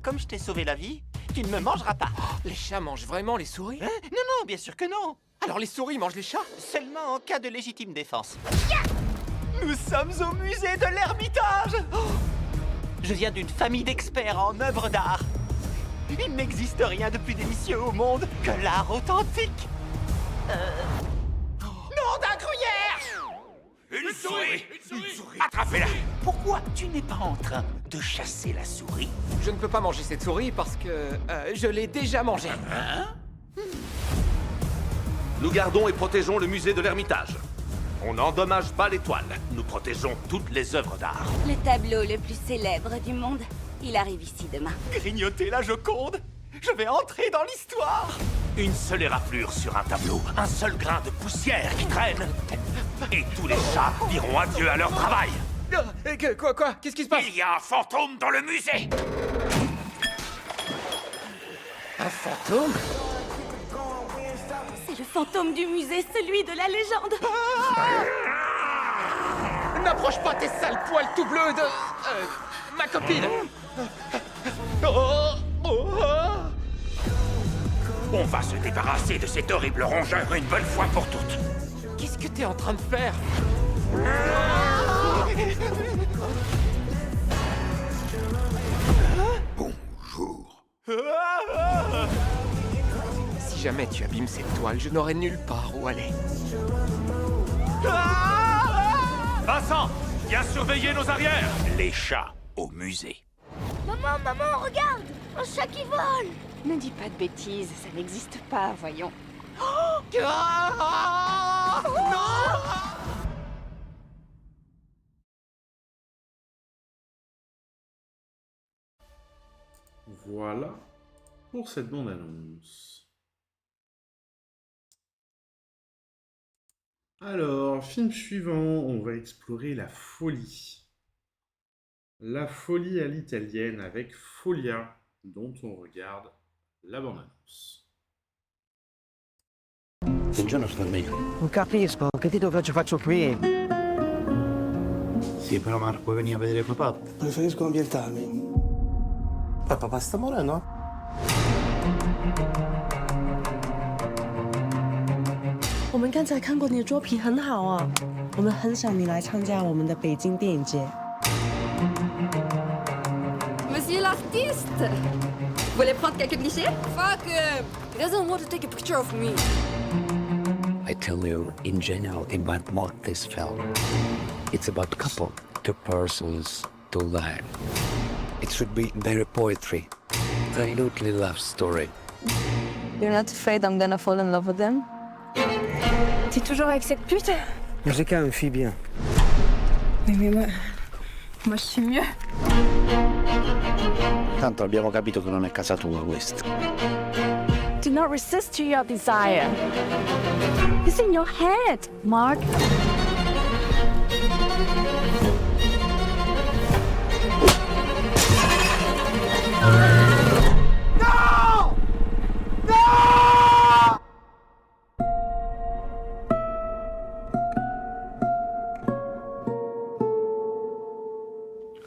comme je t'ai sauvé la vie, tu ne me mangeras pas.
Oh, les chats mangent vraiment les souris?
Non, non, bien sûr que non.
Alors les souris mangent les chats?
Seulement en cas de légitime défense. Nous sommes au musée de l'Ermitage! Je viens d'une famille d'experts en œuvres d'art. Il n'existe rien de plus délicieux au monde que l'art authentique. Nom d'un gruyère!
Une souris! Attrapez-la!
Pourquoi tu n'es pas en train de chasser la souris?
Je ne peux pas manger cette souris parce que je l'ai déjà mangée.
Nous gardons et protégeons le musée de l'Ermitage. On n'endommage pas l'étoile. Nous protégeons toutes les œuvres d'art.
Le tableau le plus célèbre du monde. Il arrive ici demain.
Grignoter la Joconde! Je vais entrer dans l'histoire!
Une seule éraflure sur un tableau, un seul grain de poussière qui traîne, et tous les chats diront adieu à leur travail.
Quoi? Qu'est-ce qui se passe?
Il y a un fantôme dans le musée!
Un fantôme?
C'est le fantôme du musée, celui de la légende.
N'approche pas tes sales poils tout bleus de... ma copine.
On va se débarrasser de cet horrible rongeur une bonne fois pour toutes.
Qu'est-ce que t'es en train de faire?
Bonjour.
Si jamais tu abîmes cette toile, je n'aurai nulle part où aller.
Vincent, viens surveiller nos arrières. Les chats au musée.
Maman, maman, regarde! Un chat qui vole!
Ne dis pas de bêtises, ça n'existe pas, voyons.
Voilà pour cette bande-annonce. Alors, film suivant, on va explorer la folie. La folie à l'italienne avec Folia, dont on regarde la bande-annonce.
Buongiorno, signor Meglio.
Non capisco, che titolo ci faccio qui?
Sì, però Marco, vuoi venire a vedere papà?
Preferisco ambientarmi.
Papà sta morendo?
我们刚才看过你的作品，很好啊。我们很想你来参加我们的北京电影节。
Monsieur l'artiste! Vous voulez prendre quelques clichés? Fuck him! He doesn't want to take a picture of me.
I tell you, in general, about this film. It's about couple, two persons, two lives. It should be very poetry. Absolutely love story.
You're not afraid I'm gonna fall in love with them?
T'es toujours avec cette pute?
J'ai quand même fait bien.
Mais moi je suis mieux.
Tanto abbiamo capito che non è casa tua questa.
Do not resist to your desire. It's in your head, Mark.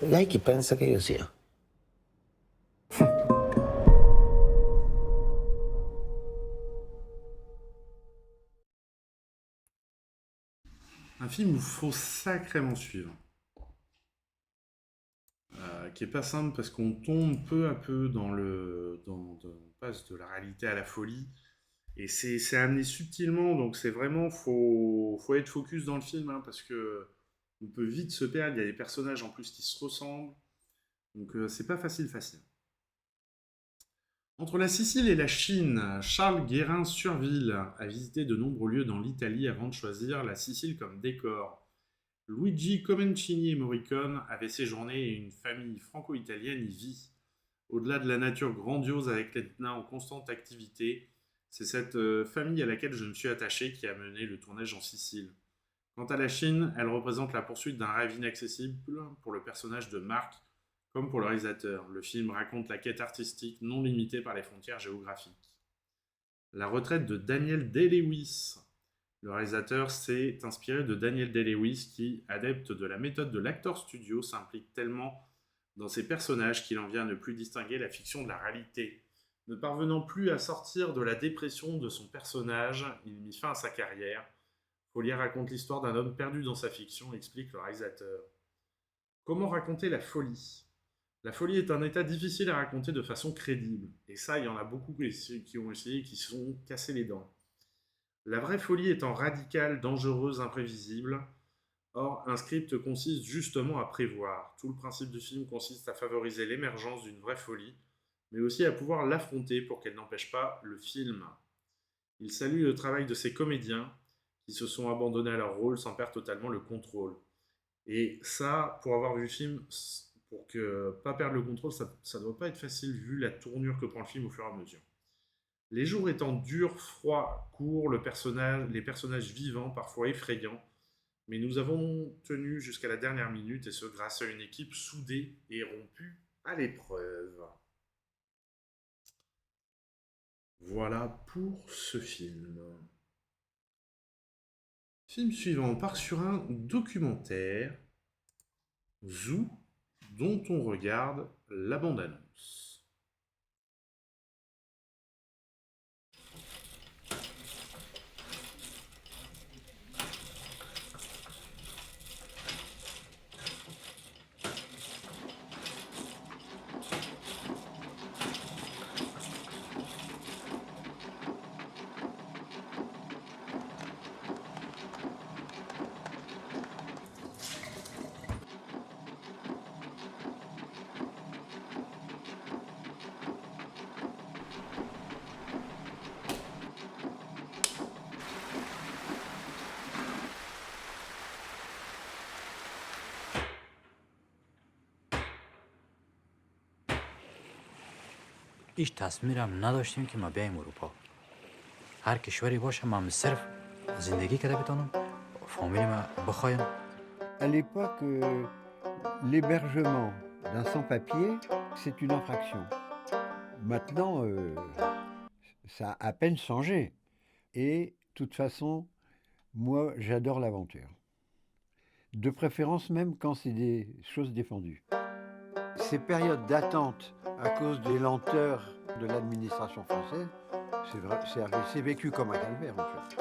Lei chi pensa che io sia?
Un film où il faut sacrément suivre. Qui est pas simple parce qu'on tombe peu à peu on passe de la réalité à la folie. Et c'est amené subtilement, donc c'est vraiment, faut être focus dans le film, hein, parce que on peut vite se perdre, il y a des personnages en plus qui se ressemblent, donc c'est pas facile. Entre la Sicile et la Chine, Charles Guérin-Surville a visité de nombreux lieux dans l'Italie avant de choisir la Sicile comme décor. Luigi Comencini et Morricone avaient séjourné et une famille franco-italienne y vit. Au-delà de la nature grandiose avec les nains en constante activité, c'est cette famille à laquelle je me suis attaché qui a mené le tournage en Sicile. Quant à la Chine, elle représente la poursuite d'un rêve inaccessible pour le personnage de Marc, comme pour le réalisateur. Le film raconte la quête artistique non limitée par les frontières géographiques. La retraite de Daniel Day-Lewis. Le réalisateur s'est inspiré de Daniel Day-Lewis qui, adepte de la méthode de l'actor studio, s'implique tellement dans ses personnages qu'il en vient à ne plus distinguer la fiction de la réalité. Ne parvenant plus à sortir de la dépression de son personnage, il mit fin à sa carrière. Folia raconte l'histoire d'un homme perdu dans sa fiction, explique le réalisateur. Comment raconter la folie ? La folie est un état difficile à raconter de façon crédible. Et ça, il y en a beaucoup qui ont essayé et qui se sont cassés les dents. La vraie folie étant radicale, dangereuse, imprévisible. Or, un script consiste justement à prévoir. Tout le principe du film consiste à favoriser l'émergence d'une vraie folie, mais aussi à pouvoir l'affronter pour qu'elle n'empêche pas le film. Il salue le travail de ces comédiens qui se sont abandonnés à leur rôle sans perdre totalement le contrôle. Et ça, pour avoir vu le film, pour que pas perdre le contrôle, ça doit pas être facile vu la tournure que prend le film au fur et à mesure. Les jours étant durs, froids, courts, les personnages vivants, parfois effrayants, mais nous avons tenu jusqu'à la dernière minute, et ce grâce à une équipe soudée et rompue à l'épreuve. Voilà pour ce film. Film suivant, on part sur un documentaire, Zoo, dont on regarde la bande-annonce.
هیچ تصمیرم نداشتیم که ما بیایم اروپا. هر کشوری باشه من صرف زندگی کرده بتونم فامیلی ما بخوایم.
À l'époque, l'hébergement d'un sans-papier, c'est une infraction. Maintenant, ça a à peine changé. Et, de toute façon, moi, j'adore l'aventure. De préférence même quand c'est des choses défendues. Ces périodes d'attente à cause des lenteurs de l'administration française, c'est vécu comme un calvaire en fait.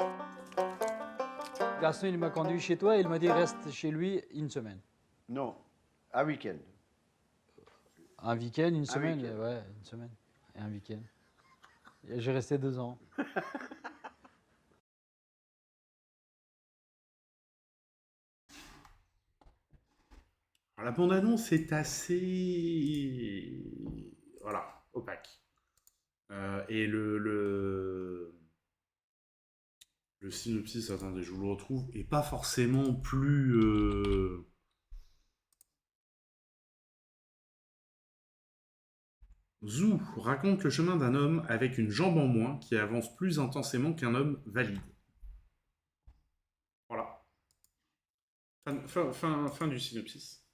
Gaston, il m'a conduit chez toi et il m'a dit reste chez lui une semaine.
Non, un week-end.
Un week-end, une semaine, ouais, une semaine et un week-end. J'ai resté 2 ans.
Alors, la bande-annonce est assez... Voilà, opaque. Et le synopsis, attendez, je vous le retrouve, est pas forcément plus... Zoo raconte le chemin d'un homme avec une jambe en moins qui avance plus intensément qu'un homme valide. Voilà. Fin du synopsis.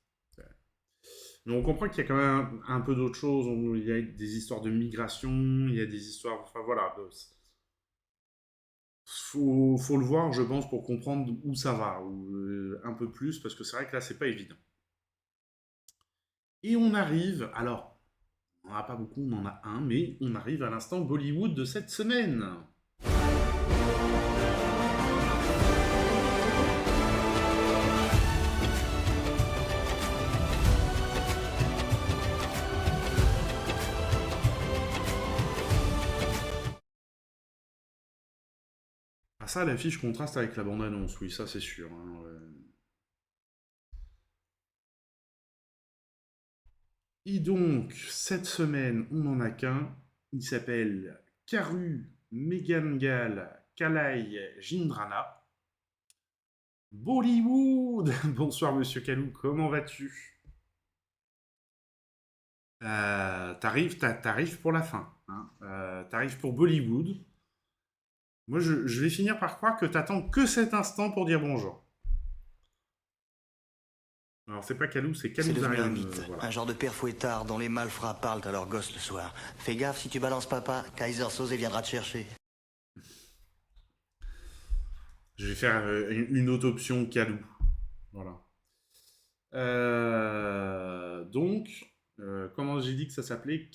Mais on comprend qu'il y a quand même un peu d'autres choses. Il y a des histoires de migration, il y a des histoires... Enfin voilà. Faut le voir, je pense, pour comprendre où ça va. Ou, un peu plus, parce que c'est vrai que là, c'est pas évident. Et on arrive... Alors, on n'en a pas beaucoup, on en a un, mais on arrive à l'instant Bollywood de cette semaine. Ah ça, l'affiche contraste avec la bande-annonce, oui, ça c'est sûr. Hein, ouais. Et donc, cette semaine, on n'en a qu'un. Il s'appelle Karu Megangal Kalai Jindrana. Bollywood. Bonsoir, monsieur Kalou, comment vas-tu? T'arrives pour la fin. Hein. T'arrives pour Bollywood. Moi, je vais finir par croire que t'attends que cet instant pour dire bonjour. Alors, c'est pas Kalou, c'est Kalou Zarian.
Voilà. Un genre de père fouettard dont les malfrats parlent à leurs gosses le soir. Fais gaffe, si tu balances papa, Kaiser Soze viendra te chercher.
Je vais faire une auto-option Kalou. Voilà. Donc, comment j'ai dit que ça s'appelait?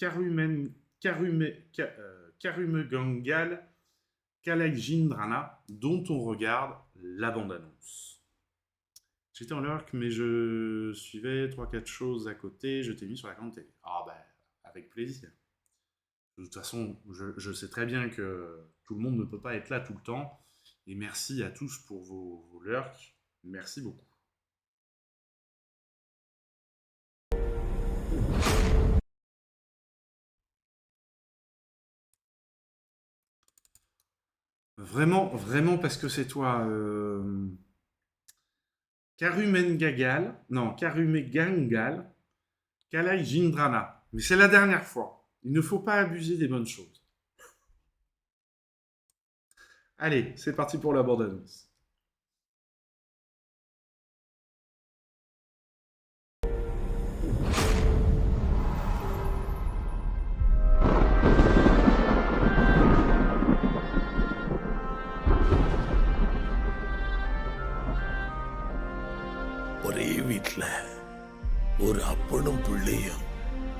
Karumegangal Kalai Jindrana, dont on regarde la bande-annonce. J'étais en lurk, mais je suivais 3-4 choses à côté, je t'ai mis sur la grande télé. Ah ben, avec plaisir. De toute façon, je sais très bien que tout le monde ne peut pas être là tout le temps, et merci à tous pour vos lurks, merci beaucoup. Vraiment parce que c'est toi... Karumegangal Kalai Jindrana. Mais c'est la dernière fois. Il ne faut pas abuser des bonnes choses. Allez, c'est parti pour la bande-annonce.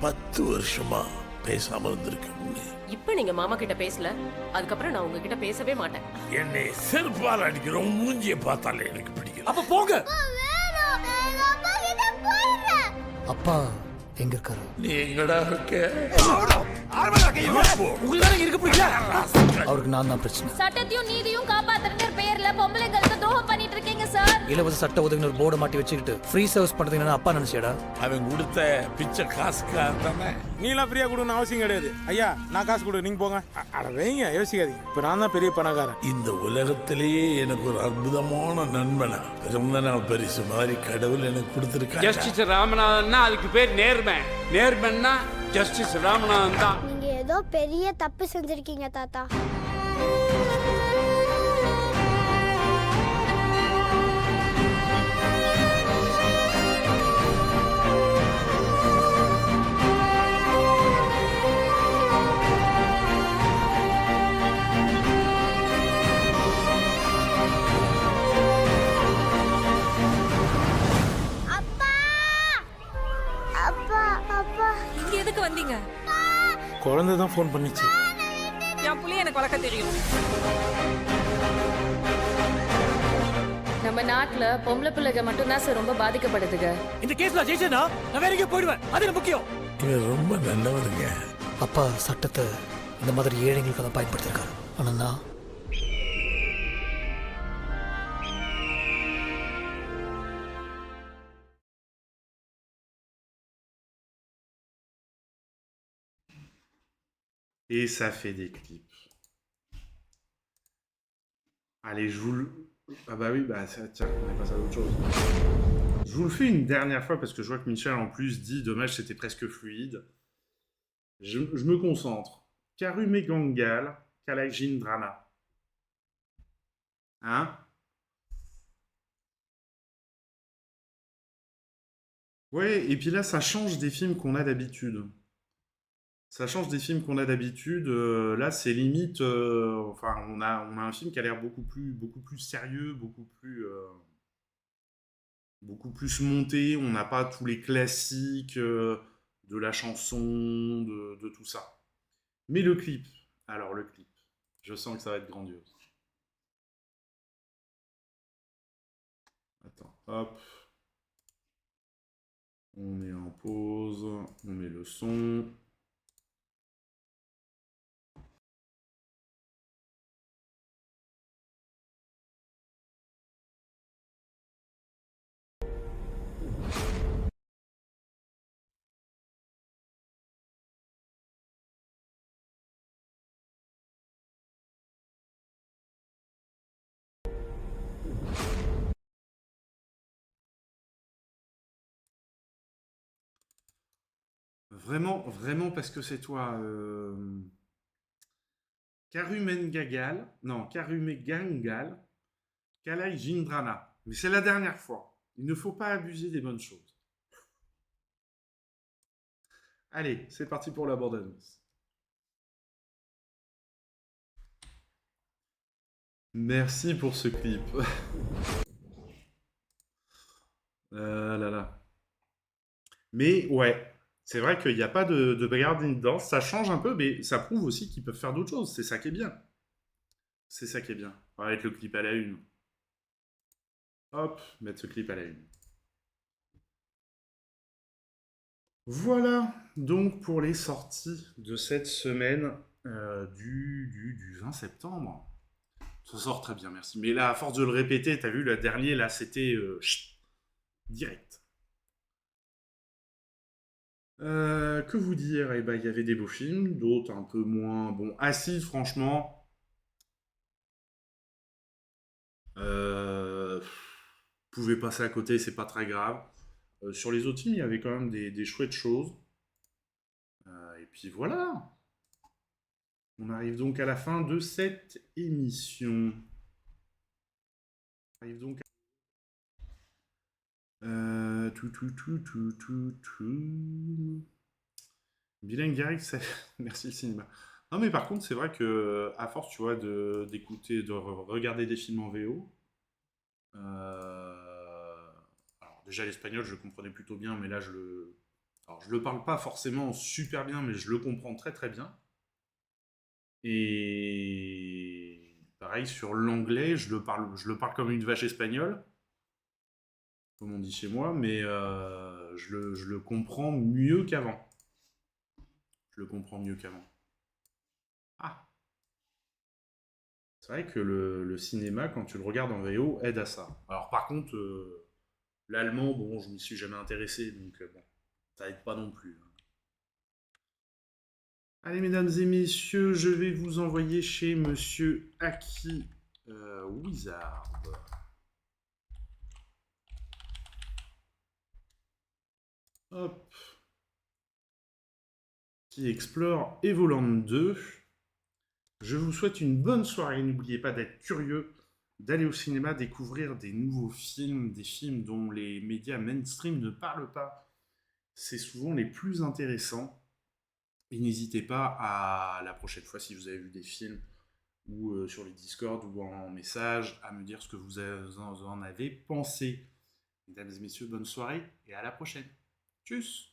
10 வருஷமா பேசாம இருந்திருக்கேன்.
இப்ப நீங்க மாமா கிட்ட பேசல, அதுக்கப்புறம் நான் உங்ககிட்ட பேசவே மாட்டேன்.
என்னை செருப்பால் அடிக்கிற மூஞ்சியை பார்த்தாலே எனக்கு பிடிக்கல.
அப்ப போங்க. அப்பா எங்க இருக்காரு?
நீ எங்கடா இருக்க?
உங்களுக்கு இருக்க பிடிக்கல. அவருக்கு நான் தான் பிரச்சனை.
சட்டத்தையும் நீதியும் காப்பாத்துறேன்னு பேர்ல பொம்பளைங்களுக்கு துரோகம் பண்ணிட்டு இருக்கீங்க சார்.
இலவச சட்ட உதவினர் போர்டை மாட்டி வச்சுக்கிட்டு ஃப்ரீ சர்வீஸ் பண்றதுக்கு அப்பா நினைச்சேடா.
அவன் கொடுத்த பிச்சை காசுக்காக தானே.
நீலாம் ஃப்ரீயா கொடுன்னு அவசியம் கிடையாது. ஐயா நான் காசு கொடு, நீங்க போங்க. அட வைங்க, யோசிக்காதீங்க. இப்ப நான் தான் பெரிய பணக்காரன்.
இந்த உலகத்திலேயே எனக்கு ஒரு அற்புதமான நண்பனா பிறந்த நாள் பரிசு மாதிரி கடவுள் எனக்கு கொடுத்திருக்காங்க.
ஜஸ்டிஸ் ராமநாதன்னா அதுக்கு பேர் நேர்மை. நேர்மைன்னா ஜஸ்டிஸ் ராமநாதன் தான்.
நீங்க ஏதோ பெரிய தப்பு செஞ்சிருக்கீங்க தாத்தா.
இங்க எதுக்கு வந்தீங்க?
குழந்தை தான் ஃபோன் பண்ணிச்சு.
என் புள்ளைய எனக்கு வளர்க்க தெரியும்.
நம்ம நாட்டுல பொம்பளை பிள்ளைங்க மட்டும்தான் சார் ரொம்ப பாதிக்கப்படுதுங்க.
இந்த கேஸ்ல ஜெயிச்சேனா நான் வேற எங்கேயும் போயிடுவேன். அது எனக்கு முக்கியம்.
இவன் ரொம்ப நல்லவருங்க.
அப்பா சட்டத்தை இந்த மாதிரி ஏழைங்களுக்கு தான் பயன்படுத்திருக்காரு. ஆனா நான்
Et ça fait des clips. Allez, je vous le... Ah bah oui, bah tiens, on est passé à autre chose. Je vous le fais une dernière fois parce que je vois que Michel en plus dit dommage c'était presque fluide. Je me concentre. Karume Gangal, Kalajin Drana. Hein? Ouais, et puis là ça change des films qu'on a d'habitude. Ça change des films qu'on a d'habitude. Là, c'est limite. Enfin, on a un film qui a l'air beaucoup plus sérieux, beaucoup plus monté. On n'a pas tous les classiques de la chanson, de tout ça. Mais le clip. Alors, le clip. Je sens que ça va être grandiose. Attends, hop. On est en pause. On met le son. Vraiment parce que c'est toi. Karumengagal. Non, Karumegangal. Kalai Jindrana. Mais c'est la dernière fois. Il ne faut pas abuser des bonnes choses. Allez, c'est parti pour la bande-annonce. Merci pour ce clip. Là là. Mais ouais, c'est vrai qu'il n'y a pas de bagarre dedans. Ça change un peu, mais ça prouve aussi qu'ils peuvent faire d'autres choses. C'est ça qui est bien. C'est ça qui est bien. On va mettre le clip à la une. Hop, mettre ce clip à la une. Voilà, donc pour les sorties de cette semaine du 20 septembre. Ça sort très bien, merci. Mais là, à force de le répéter, t'as vu, le dernier, là, c'était direct. Que vous dire? Eh ben, il y avait des beaux films, d'autres un peu moins... Bon, Acide, franchement... Vous pouvez passer à côté, c'est pas très grave. Sur les autres films, il y avait quand même des chouettes choses. Et puis voilà. On arrive donc à la fin de cette émission. On arrive donc à... Bilingue Garrick, ça... Merci le cinéma. Non mais par contre, c'est vrai que à force, tu vois, d'écouter, de regarder des films en VO... Alors déjà l'espagnol, je le comprenais plutôt bien, mais là, Alors, je le parle pas forcément super bien, mais je le comprends très très bien. Et pareil, sur l'anglais, je le parle comme une vache espagnole, comme on dit chez moi, mais je le comprends mieux qu'avant. Je le comprends mieux qu'avant. Ah! C'est vrai que le cinéma, quand tu le regardes en VO, aide à ça. Alors par contre, l'allemand, bon, je m'y suis jamais intéressé, donc bon, ça aide pas non plus. Allez, mesdames et messieurs, je vais vous envoyer chez Monsieur Aki Wizard. Hop. Qui explore Evoland 2. Je vous souhaite une bonne soirée. N'oubliez pas d'être curieux, d'aller au cinéma, découvrir des nouveaux films, des films dont les médias mainstream ne parlent pas. C'est souvent les plus intéressants. Et n'hésitez pas à, la prochaine fois, si vous avez vu des films, ou sur les Discord, ou en message, à me dire ce que vous en avez pensé. Mesdames et messieurs, bonne soirée, et à la prochaine. Tchuss!